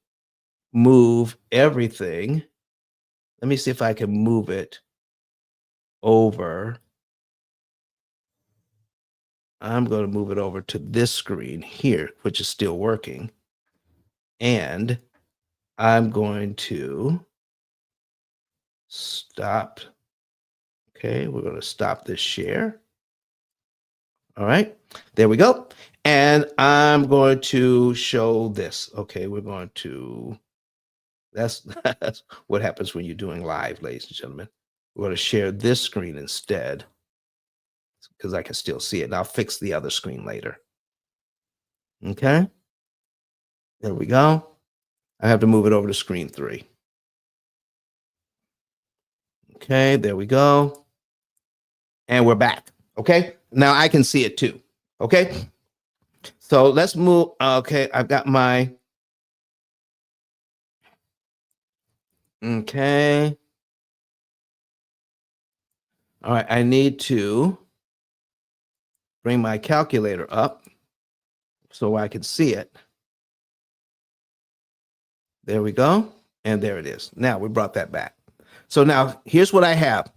A: move everything. Let me see if I can move it over. I'm going to move it over to this screen here, which is still working. And I'm going to stop. Okay, we're going to stop this share. All right, there we go. And I'm going to show this. Okay, we're going to, that's what happens when you're doing live, ladies and gentlemen. We're going to share this screen instead because I can still see it. And I'll fix the other screen later. Okay, there we go. I have to move it over to screen 3. Okay, there we go. And we're back. Okay, now I can see it too. Okay, so let's move. Okay, I've got my. Okay. All right, I need to bring my calculator up so I can see it. There we go. And there it is. Now we brought that back. So now here's what I have.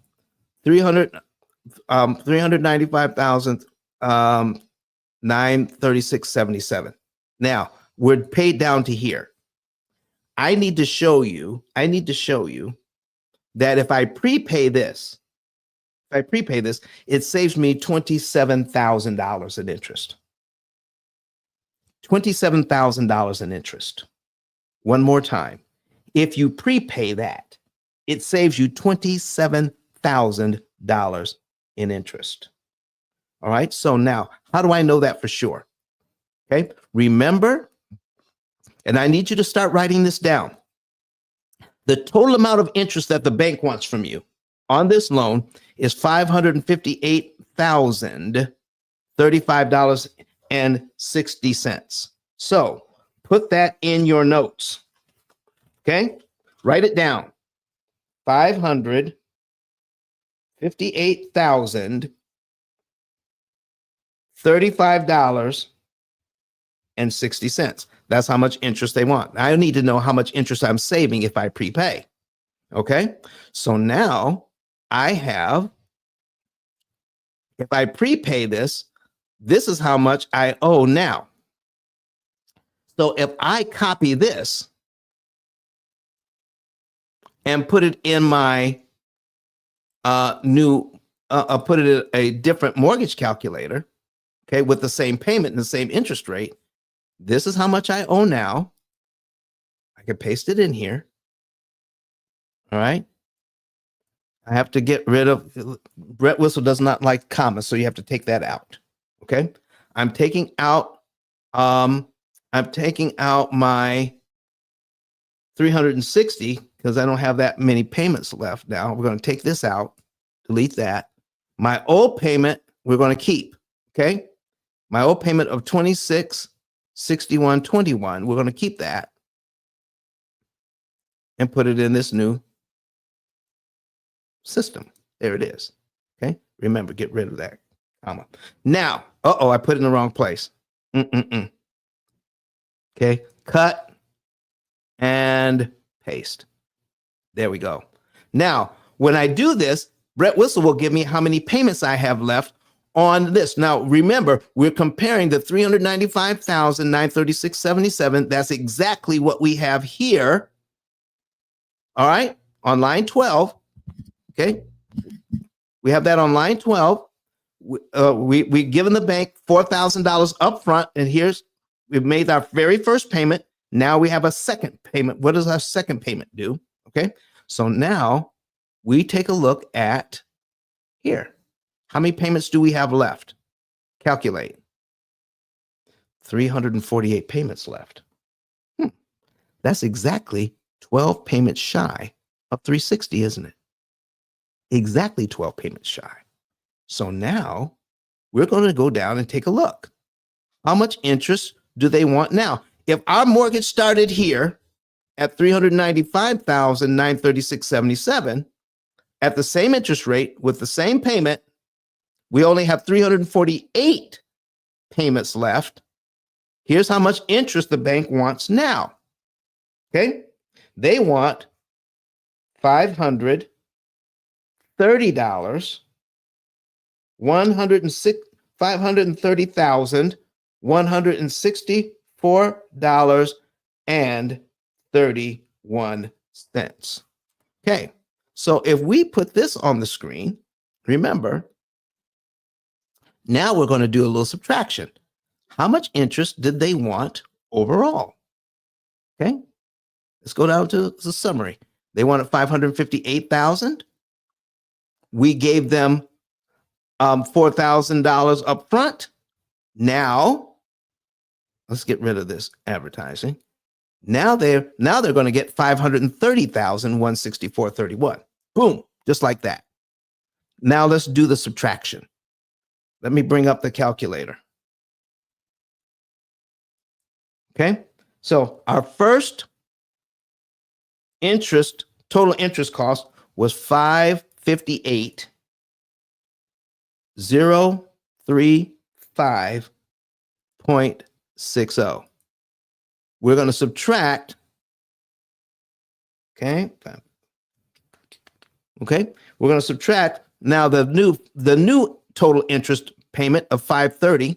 A: 395,936.77. Now we're paid down to here. I need to show you that if I prepay this, it saves me $27,000 in interest. $27,000 in interest. One more time. If you prepay that, it saves you $27,000 in interest. All right. So now, how do I know that for sure? Okay. Remember, and I need you to start writing this down. The total amount of interest that the bank wants from you on this loan is $558,035.60. So put that in your notes. Okay, write it down. $558,035.60. That's how much interest they want. I need to know how much interest I'm saving if I prepay. Okay. So now I have, if I prepay this, this is how much I owe now. So if I copy this and put it in my put it in a different mortgage calculator, okay, with the same payment and the same interest rate, this is how much I owe now. I can paste it in here. All right. I have to get rid of, Brett Whistle does not like commas, so you have to take that out. Okay. I'm taking out my 360 because I don't have that many payments left now. We're going to take this out, delete that. My old payment, we're going to keep. Okay. My old payment of 2661.21, we're going to keep that and put it in this new system. There it is. Okay. Remember, get rid of that comma. Now, I put it in the wrong place. Okay. Cut and paste. There we go. Now, when I do this, Brett Whistle will give me how many payments I have left on this. Now, remember, we're comparing the $395,936.77. That's exactly what we have here. All right, on line 12. Okay, we have that on line 12. We've given the bank $4,000 up front, and we've made our very first payment. Now we have a second payment. What does our second payment do? Okay, so now we take a look at here. How many payments do we have left? Calculate. 348 payments left. That's exactly 12 payments shy of 360, isn't it? Exactly 12 payments shy. So now we're going to go down and take a look. How much interest do they want now? If our mortgage started here at $395,936.77 at the same interest rate with the same payment, we only have 348 payments left. Here's how much interest the bank wants now. Okay. They want $530, $530,164.31. Okay. So if we put this on the screen, remember, now we're going to do a little subtraction. How much interest did they want overall? Okay. Let's go down to the summary. They wanted $558,000. We gave them $4,000 up front. Now, let's get rid of this advertising. Now they're going to get $530,164.31. Boom, just like that. Now let's do the subtraction. Let me bring up the calculator. Okay, so our first total interest cost was $558,035.60. We're going to subtract. Okay, we're going to subtract now the new total interest payment of $530.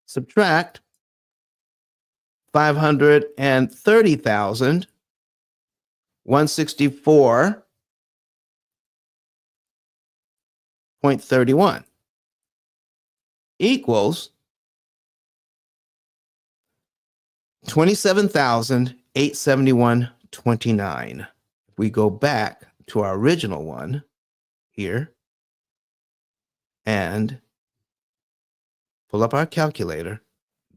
A: Subtract $530,164.31 equals $27,871.29. If we go back to our original one here and pull up our calculator,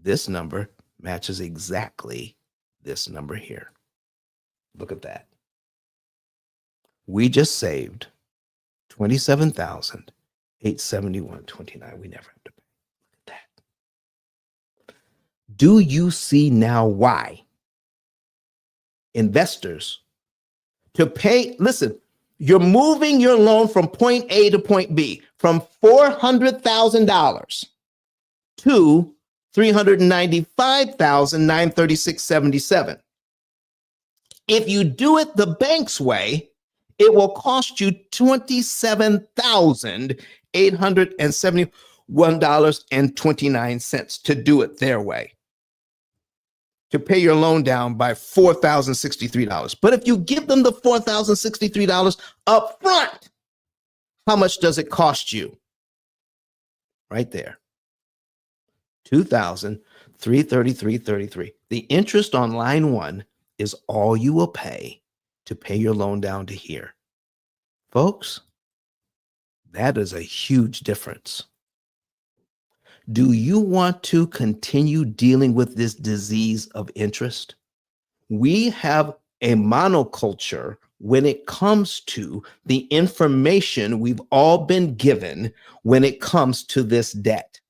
A: this number matches exactly this number here. Look at that. We just saved $27,871.29. We never have to pay. Look at that. Do you see now why investors to pay? Listen, You're moving your loan from point A to point B, from $400,000 to $395,936.77. If you do it the bank's way, it will cost you $27,871.29 to do it their way, to pay your loan down by $4,063. But if you give them the $4,063 up front, how much does it cost you? Right there, $2,333.33. The interest on line one is all you will pay to pay your loan down to here. Folks, that is a huge difference. Do you want to continue dealing with this disease of interest? We have a monoculture when it comes to the information we've all been given when it comes to this debt,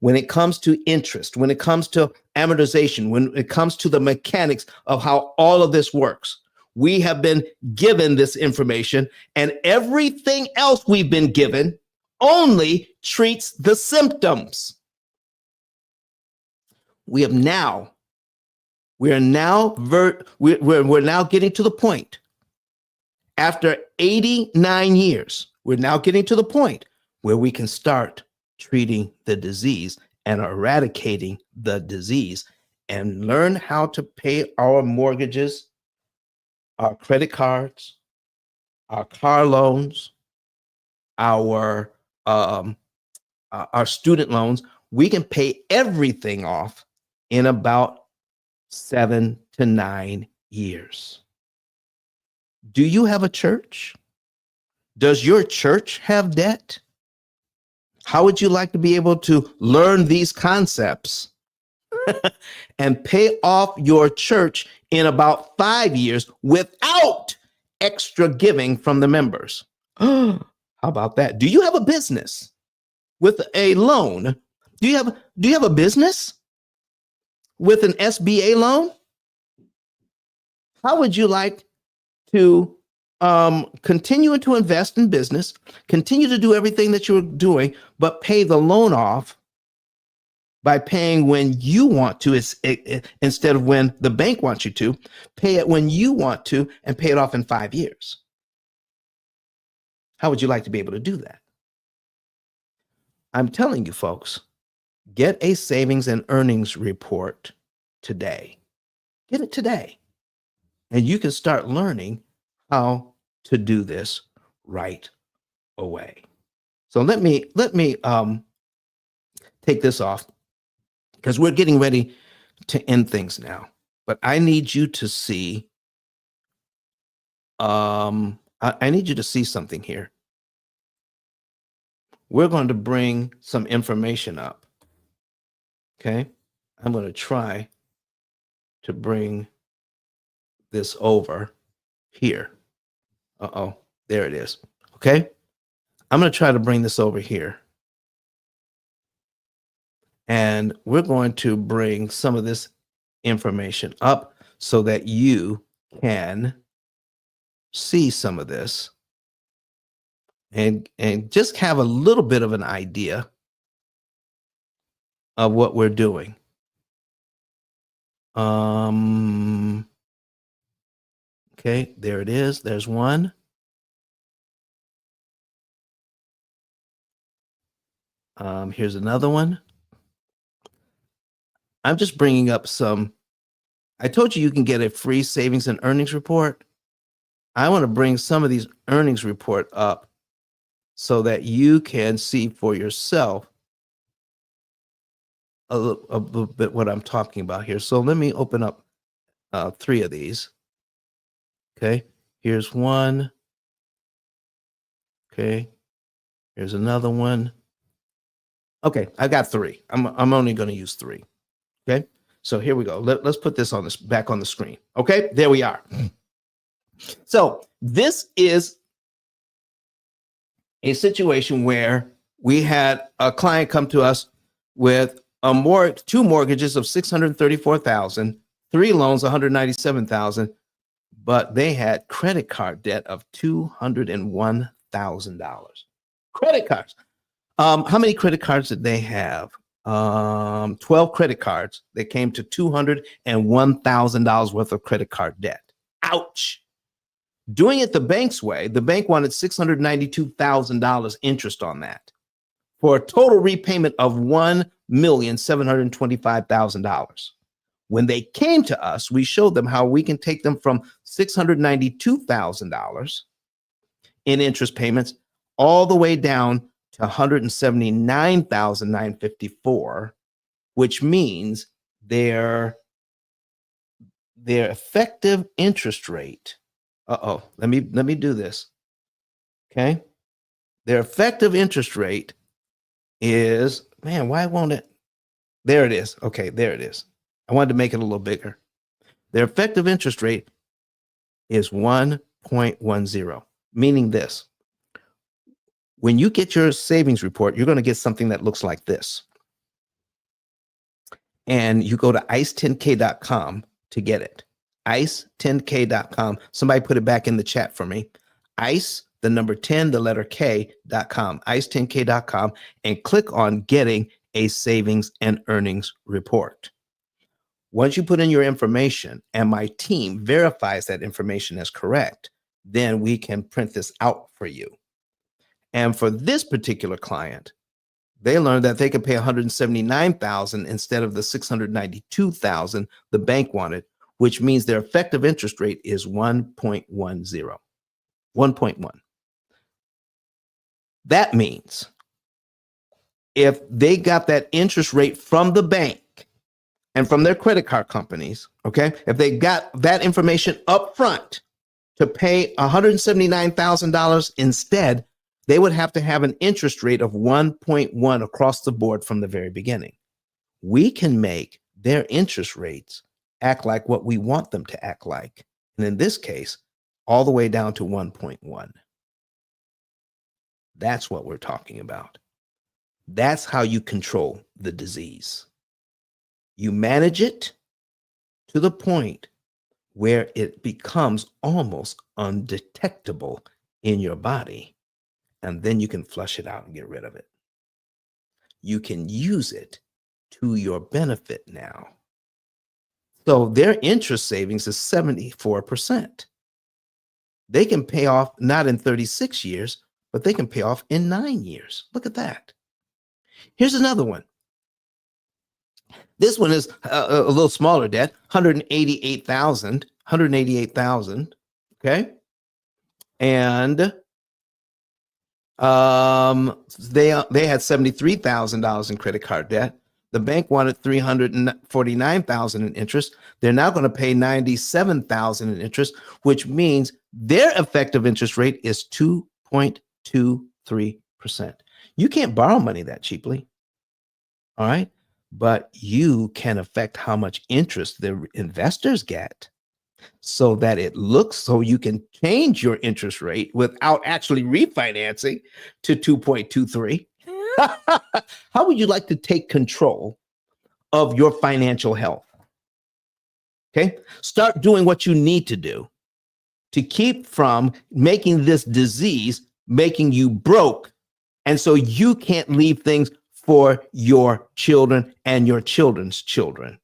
A: when it comes to interest, when it comes to amortization, when it comes to the mechanics of how all of this works. We have been given this information, and everything else we've been given only treats the symptoms. We're now getting to the point, after 89 years, we're now getting to the point where we can start treating the disease and eradicating the disease and learn how to pay our mortgages, our credit cards, our car loans, our student loans. We can pay everything off in about 7 to 9 years. Do you have a church? Does your church have debt? How would you like to be able to learn these concepts and pay off your church in about 5 years without extra giving from the members? How about that? Do you have a business with a loan? Do you have a business with an SBA loan? How would you like to continue to invest in business, continue to do everything that you're doing, but pay the loan off by paying when you want to, instead of when the bank wants you to? Pay it when you want to and pay it off in 5 years. How would you like to be able to do that? I'm telling you, folks, get a savings and earnings report today. Get it today. And you can start learning how to do this right away. So let me take this off, because we're getting ready to end things now. But I need you to see, I need you to see something here. We're going to bring some information up. Okay, I'm going to try to bring this over here. There it is. Okay, I'm going to try to bring this over here. And we're going to bring some of this information up so that you can see some of this and just have a little bit of an idea of what we're doing. Okay, there it is. There's one. Here's another one. I'm just bringing up some. I told you can get a free savings and earnings report. I want to bring some of these earnings report up so that you can see for yourself a little bit what I'm talking about here. So let me open up 3 of these. Okay, here's one. Okay, here's another one. Okay, I got 3. I'm only going to use 3. Okay, so here we go. Let's put this on back on the screen. Okay, there we are. So this is a situation where we had a client come to us with 2 mortgages of $634,000, 3 loans, $197,000, but they had credit card debt of $201,000. Credit cards. How many credit cards did they have? 12 credit cards. They came to $201,000 worth of credit card debt. Ouch. Doing it the bank's way, the bank wanted $692,000 interest on that for a total repayment of $1,725,000. When they came to us, we showed them how we can take them from $692,000 in interest payments all the way down to $179,954, which means their effective interest rate. Let me do this. Okay. Their effective interest rate is, man, why won't it? There it is. Okay, there it is. I wanted to make it a little bigger. Their effective interest rate is 1.10, meaning this. When you get your savings report, you're going to get something that looks like this. And you go to ice10k.com to get it. ice10k.com. Somebody put it back in the chat for me. Ice, the number 10, the letter K.com, ice10k.com, and click on getting a savings and earnings report. Once you put in your information and my team verifies that information as correct, then we can print this out for you. And for this particular client, they learned that they could pay $179,000 instead of the $692,000 the bank wanted, which means their effective interest rate is 1.10. 1.1. That means if they got that interest rate from the bank and from their credit card companies, okay, if they got that information up front to pay $179,000 instead, they would have to have an interest rate of 1.1 across the board from the very beginning. We can make their interest rates act like what we want them to act like. And in this case, all the way down to 1.1. That's what we're talking about. That's how you control the disease. You manage it to the point where it becomes almost undetectable in your body. And then you can flush it out and get rid of it. You can use it to your benefit now. So their interest savings is 74%. They can pay off not in 36 years, but they can pay off in 9 years. Look at that. Here's another one. This one is a little smaller debt, $188,000. Okay. And they had $73,000 in credit card debt. The bank wanted $349,000 in interest. They're now going to pay $97,000 in interest, which means their effective interest rate is 2.23%. You can't borrow money that cheaply. All right. But you can affect how much interest the investors get so that it looks so you can change your interest rate without actually refinancing to 2.23. How would you like to take control of your financial health? Okay. Start doing what you need to do to keep from making this disease making you broke. And so you can't leave things for your children and your children's children.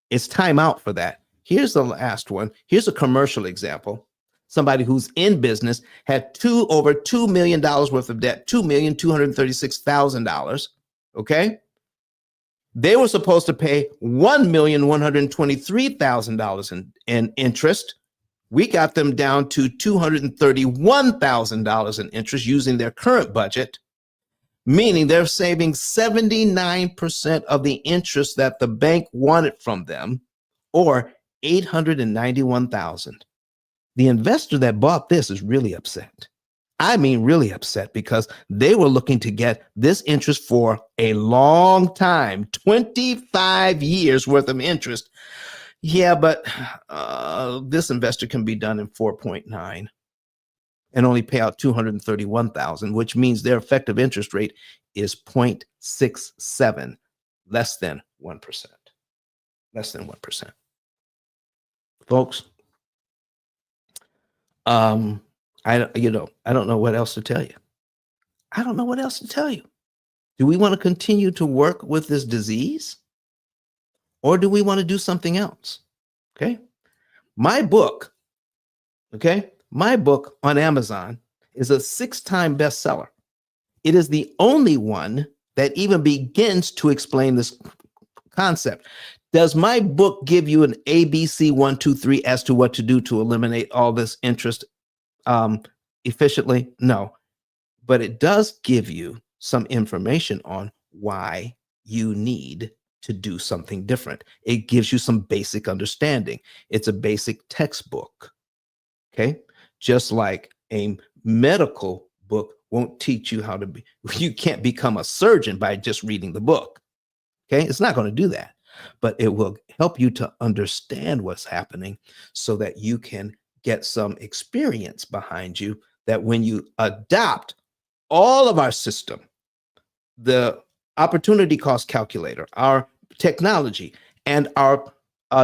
A: It's time out for that. Here's the last one. Here's a commercial example. Somebody who's in business had over $2 million worth of debt, $2,236,000. Okay. They were supposed to pay $1,123,000 in interest. We got them down to $231,000 in interest using their current budget, meaning they're saving 79% of the interest that the bank wanted from them, or $891,000. The investor that bought this is really upset. I mean, really upset, because they were looking to get this interest for a long time, 25 years worth of interest. Yeah, but this investor can be done in 4.9 and only pay out $231,000, which means their effective interest rate is 0.67, less than 1%. Less than 1%. Folks, Um, I don't know what else to tell you. I don't know what else to tell you. Do we want to continue to work with this disease, or do we want to do something else? Okay. My book, okay, my book on Amazon is a 6-time bestseller. It is the only one that even begins to explain this concept. Does my book give you an ABC 1, 2, 3 as to what to do to eliminate all this interest efficiently? No, but it does give you some information on why you need to do something different. It gives you some basic understanding. It's a basic textbook. Okay. Just like a medical book won't teach you how to be, you can't become a surgeon by just reading the book. Okay. It's not going to do that, but it will help you to understand what's happening so that you can get some experience behind you, that when you adopt all of our system, the opportunity cost calculator, our technology, and our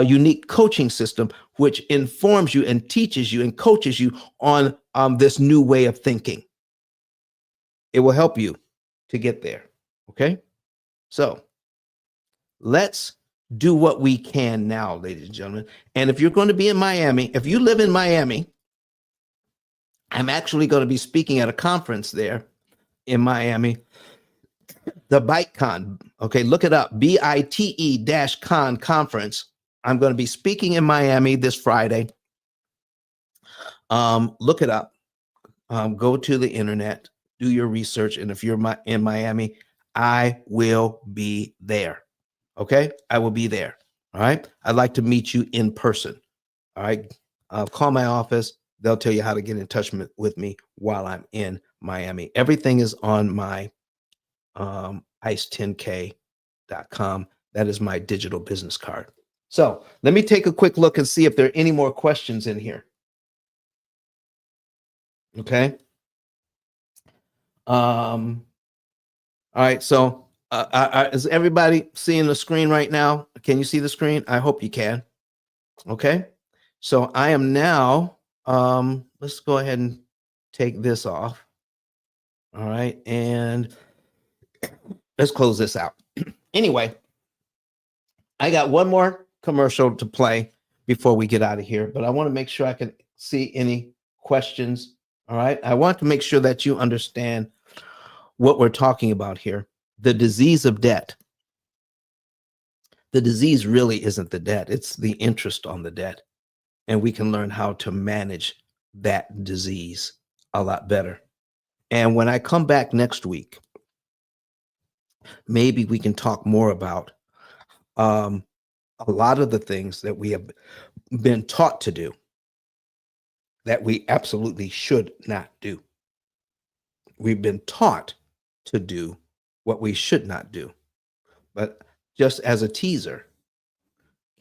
A: unique coaching system, which informs you and teaches you and coaches you on this new way of thinking. It will help you to get there. Okay. So let's do what we can now, ladies and gentlemen. And if you're going to be in Miami, if you live in Miami, I'm actually going to be speaking at a conference there in Miami, the BiteCon. Okay, look it up, BITE-con conference. I'm going to be speaking in Miami this Friday. Look it up. Go to the internet, do your research, and if you're in Miami, I will be there. Okay, I will be there. All right, I'd like to meet you in person. All right, call my office. They'll tell you how to get in touch with me while I'm in Miami. Everything is on my ice10k.com. That is my digital business card. So let me take a quick look and see if there are any more questions in here. Okay. All right. So is everybody seeing the screen right now? Can you see the screen? I hope you can. Okay. So I am now, let's go ahead and take this off. All right. And let's close this out. Anyway, I got one more commercial to play before we get out of here, but I want to make sure I can see any questions. All right. I want to make sure that you understand what we're talking about here. The disease of debt. The disease really isn't the debt, it's the interest on the debt. And we can learn how to manage that disease a lot better. And when I come back next week, maybe we can talk more about a lot of the things that we have been taught to do that we absolutely should not do. We've been taught to do what we should not do. But just as a teaser,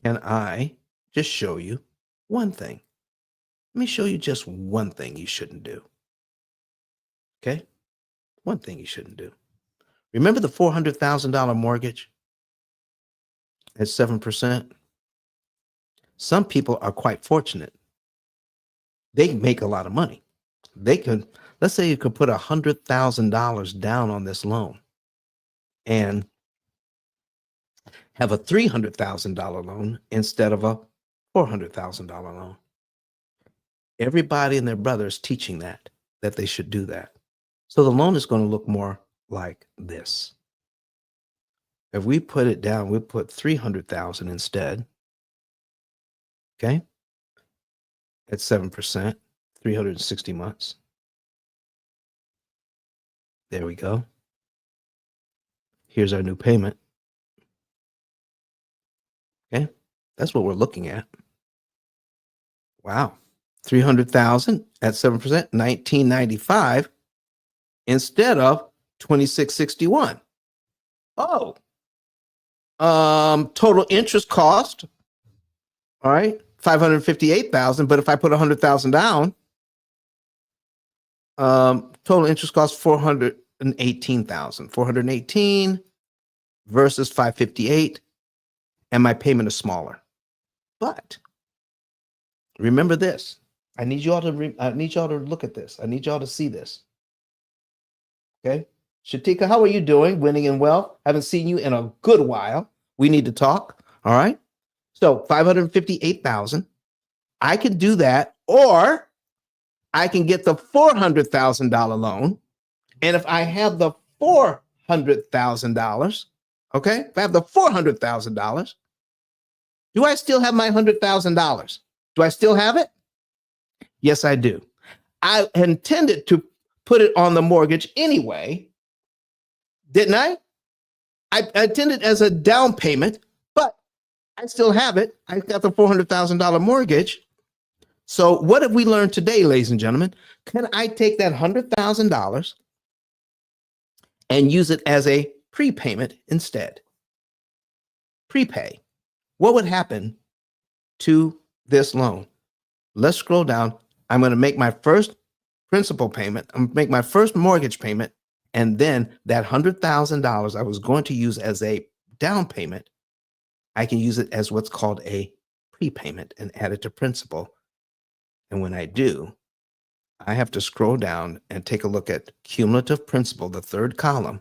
A: can I just show you one thing? Let me show you just one thing you shouldn't do. Okay? One thing you shouldn't do. Remember the $400,000 mortgage at 7%? Some people are quite fortunate. They make a lot of money. They could, let's say you could put $100,000 down on this loan and have a $300,000 loan instead of a $400,000 loan. Everybody and their brother is teaching that they should do that. So the loan is going to look more like this. If we put it down, we put 300,000 instead. Okay. At 7%, 360 months. There we go. Here's our new payment. Okay. That's what we're looking at. Wow. 300,000 at 7%, 1995 instead of 2661. Oh. Total interest cost. All right. 558,000, but if I put 100,000 down, total interest cost 418,000. 418 versus 558, and my payment is smaller. But remember this, I need y'all to look at this. I need y'all to see this. Okay. Shatika, how are you doing? Winning and well. Haven't seen you in a good while. We need to talk. All right. So 558,000. I can do that, or I can get the $400,000 loan. And if I have the $400,000, okay, if I have the $400,000, do I still have my $100,000? Do I still have it? Yes, I do. I intended to put it on the mortgage anyway, didn't I? I intended as a down payment, but I still have it. I got the $400,000 mortgage. So what have we learned today, ladies and gentlemen? Can I take that $100,000 and use it as a prepayment instead? Prepay. What would happen to this loan? Let's scroll down. I'm going to make my first principal payment. I'm going to make my first mortgage payment. And then that $100,000 I was going to use as a down payment, I can use it as what's called a prepayment and add it to principal. And when I do, I have to scroll down and take a look at cumulative principal, the third column,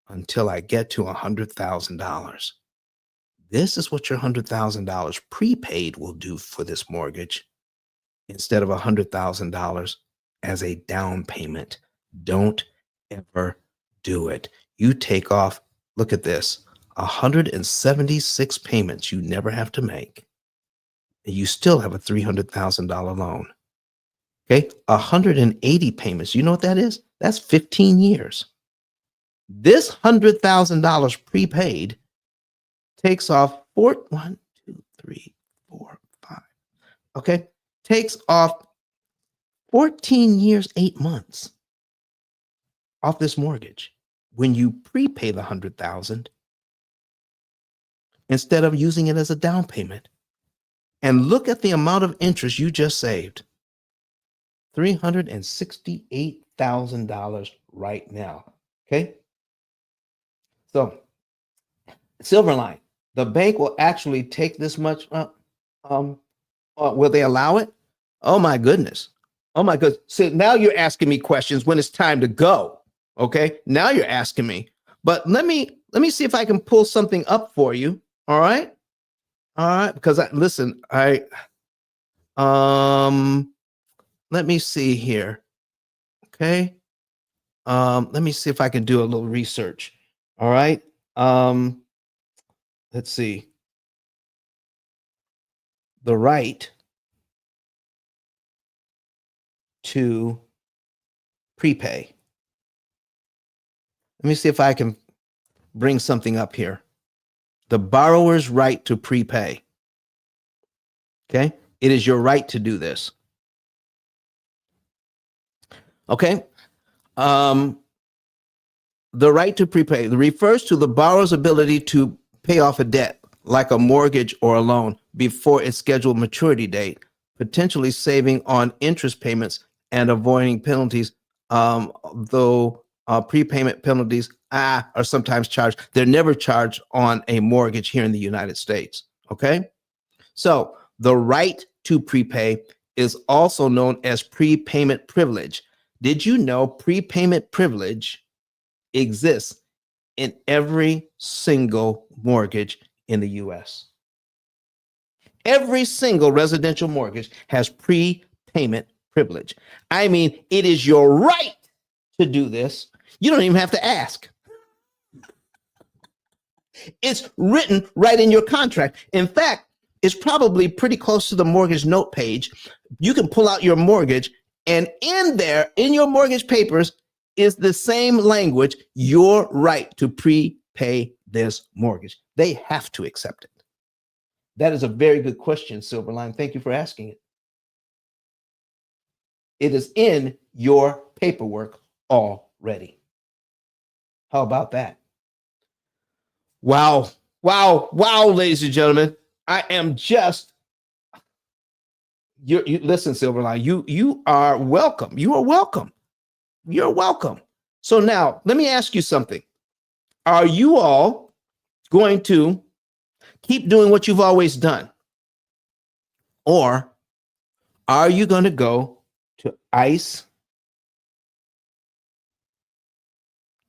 A: until I get to $100,000. This is what your $100,000 prepaid will do for this mortgage instead of $100,000 as a down payment. Don't ever do it. You take off, look at this, 176 payments you never have to make, and you still have a $300,000 loan. Okay, 180 payments. You know what that is? That's 15 years. This $100,000 prepaid takes off 1, 2, 3, 4, 5. Okay, takes off 14 years, 8 months off this mortgage when you prepay the 100,000 instead of using it as a down payment. And look at the amount of interest you just saved. $368,000 right now. Okay. So Silverline, the bank will actually take this much. Will they allow it? Oh my goodness. Oh my goodness. So now you're asking me questions when it's time to go. Okay. Now you're asking me, but let me see if I can pull something up for you. All right. All right. Because let me see here. Okay. Let me see if I can do a little research. All right. Let's see. The right to prepay. Let me see if I can bring something up here. The borrower's right to prepay. Okay. It is your right to do this. Okay. The right to prepay refers to the borrower's ability to pay off a debt, like a mortgage or a loan, before its scheduled maturity date, potentially saving on interest payments and avoiding penalties, though prepayment penalties are sometimes charged. They're never charged on a mortgage here in the United States. Okay. So the right to prepay is also known as prepayment privilege. Did you know prepayment privilege exists in every single mortgage in the US? Every single residential mortgage has prepayment privilege. I mean, it is your right to do this. You don't even have to ask. It's written right in your contract. In fact, it's probably pretty close to the mortgage note page. You can pull out your mortgage, and in there, in your mortgage papers, is the same language, your right to prepay this mortgage. They have to accept it. That is a very good question, Silverline. Thank you for asking it. It is in your paperwork already. How about that? Wow, wow, wow, ladies and gentlemen. I am just, you listen, Silverline, you are welcome. You are welcome. You're welcome. So now let me ask you something. Are you all going to keep doing what you've always done? Or Are you going to go to ICE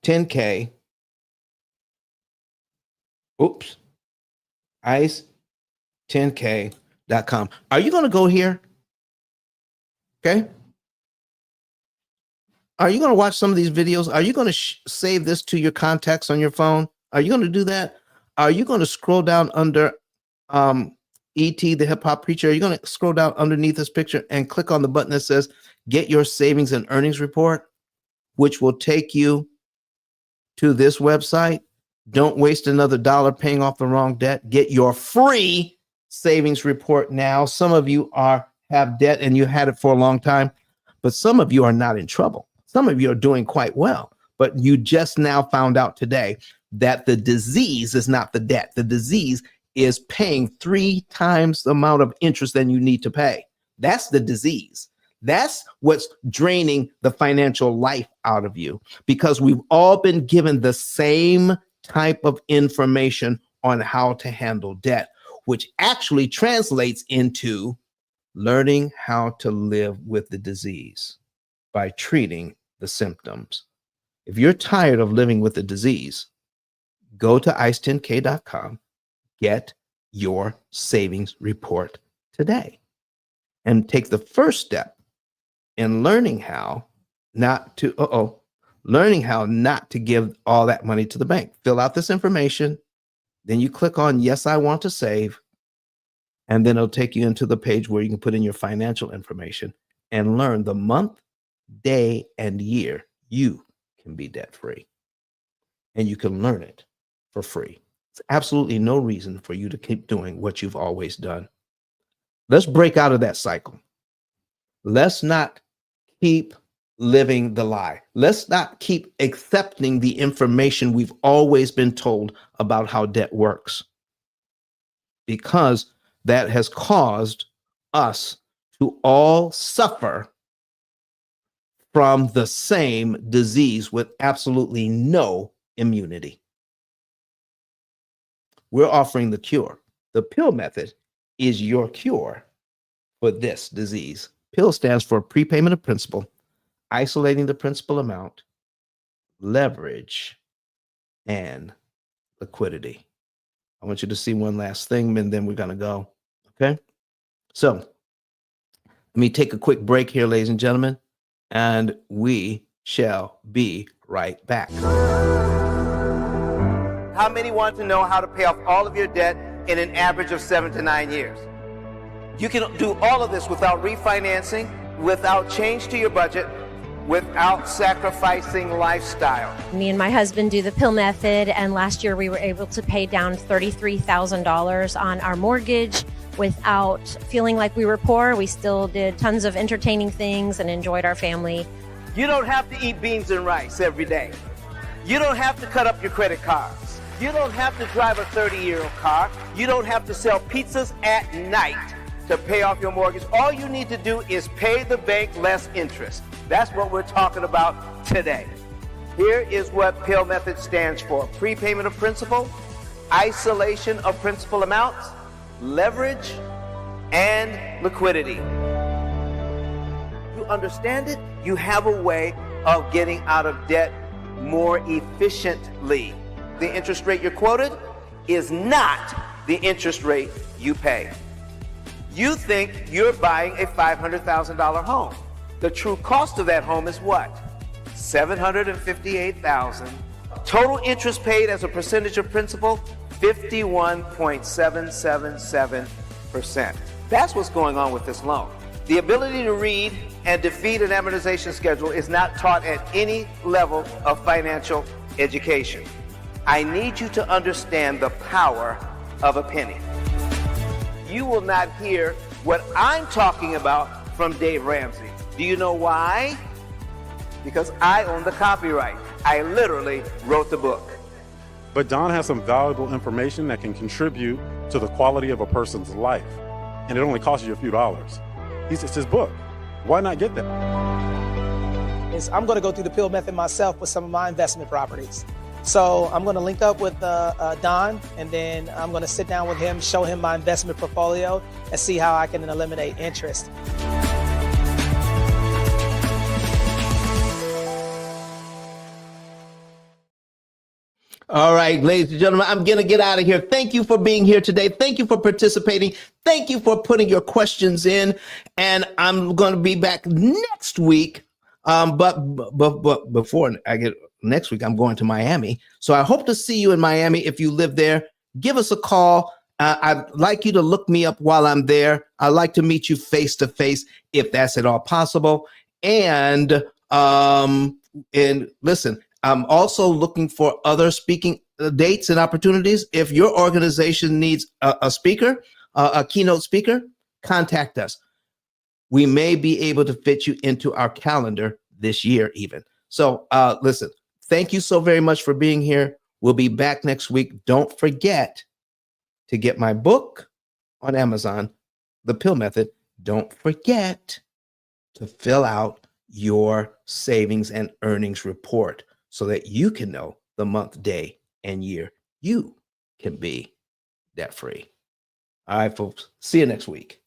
A: 10K? Oops. ICE 10K.com. Are you going to go here? Okay. Are you going to watch some of these videos? Are you going to save this to your contacts on your phone? Are you going to do that? Are you going to scroll down under E.T., the hip hop preacher? Are you going to scroll down underneath this picture and click on the button that says get your savings and earnings report, which will take you to this website? Don't waste another dollar paying off the wrong debt. Get your free savings report now. Some of you have debt and you had it for a long time, but some of you are not in trouble. Some of you are doing quite well, but you just now found out today that the disease is not the debt. The disease is paying 3 times the amount of interest than you need to pay. That's the disease. That's what's draining the financial life out of you, because we've all been given the same type of information on how to handle debt, which actually translates into learning how to live with the disease by treating the symptoms. If you're tired of living with the disease, go to ice10k.com, get your savings report today, and take the first step in learning how not to give all that money to the bank. Fill out this information, then you click on yes, I want to save, and then it'll take you into the page where you can put in your financial information and learn the month, day, and year you can be debt free. And you can learn it for free. It's absolutely no reason for you to keep doing what you've always done. Let's break out of that cycle. Let's not keep living the lie. Let's not keep accepting the information we've always been told about how debt works, because that has caused us to all suffer from the same disease with absolutely no immunity. We're offering the cure. The P.I.L.L method is your cure for this disease. P.I.L.L stands for prepayment of principal, isolating the principal amount, leverage, and liquidity. I want you to see one last thing, and then we're going to go. Okay? So let me take a quick break here, ladies and gentlemen, and we shall be right back. How many want to know how to pay off all of your debt in an average of 7 to 9 years? You can do all of this without refinancing, without change to your budget, without sacrificing lifestyle.
C: Me and my husband do the P.I.L.L method, and last year we were able to pay down $33,000 on our mortgage without feeling like we were poor. We still did tons of entertaining things and enjoyed our family.
A: You don't have to eat beans and rice every day. You don't have to cut up your credit cards. You don't have to drive a 30-year-old car. You don't have to sell pizzas at night to pay off your mortgage. All you need to do is pay the bank less interest. That's what we're talking about today. Here is what P.I.L.L method stands for: prepayment of principal, isolation of principal amounts, leverage, and liquidity. You understand it? You have a way of getting out of debt more efficiently. The interest rate you're quoted is not the interest rate you pay. You think you're buying a $500,000 home. The true cost of that home is what? $758,000. Total interest paid as a percentage of principal, 51.777%. That's what's going on with this loan. The ability to read and defeat an amortization schedule is not taught at any level of financial education. I need you to understand the power of a penny. You will not hear what I'm talking about from Dave Ramsey. Do you know why? Because I own the copyright. I literally wrote the book.
D: But Don has some valuable information that can contribute to the quality of a person's life. And it only costs you a few dollars. It's his book. Why not get that?
E: I'm going to go through the P.I.L.L method myself with some of my investment properties. So I'm going to link up with Don, and then I'm going to sit down with him, show him my investment portfolio, and see how I can eliminate interest.
A: All right, ladies and gentlemen, I'm going to get out of here. Thank you for being here today. Thank you for participating. Thank you for putting your questions in. And I'm going to be back next week. But before I get next week, I'm going to Miami. So I hope to see you in Miami. If you live there, give us a call. I'd like you to look me up while I'm there. I'd like to meet you face to face if that's at all possible. And listen, I'm also looking for other speaking dates and opportunities. If your organization needs a speaker, a keynote speaker, contact us. We may be able to fit you into our calendar this year even. So listen, thank you so very much for being here. We'll be back next week. Don't forget to get my book on Amazon, The P.I.L.L Method. Don't forget to fill out your savings and earnings report so that you can know the month, day, and year you can be debt free. All right, folks. See you next week.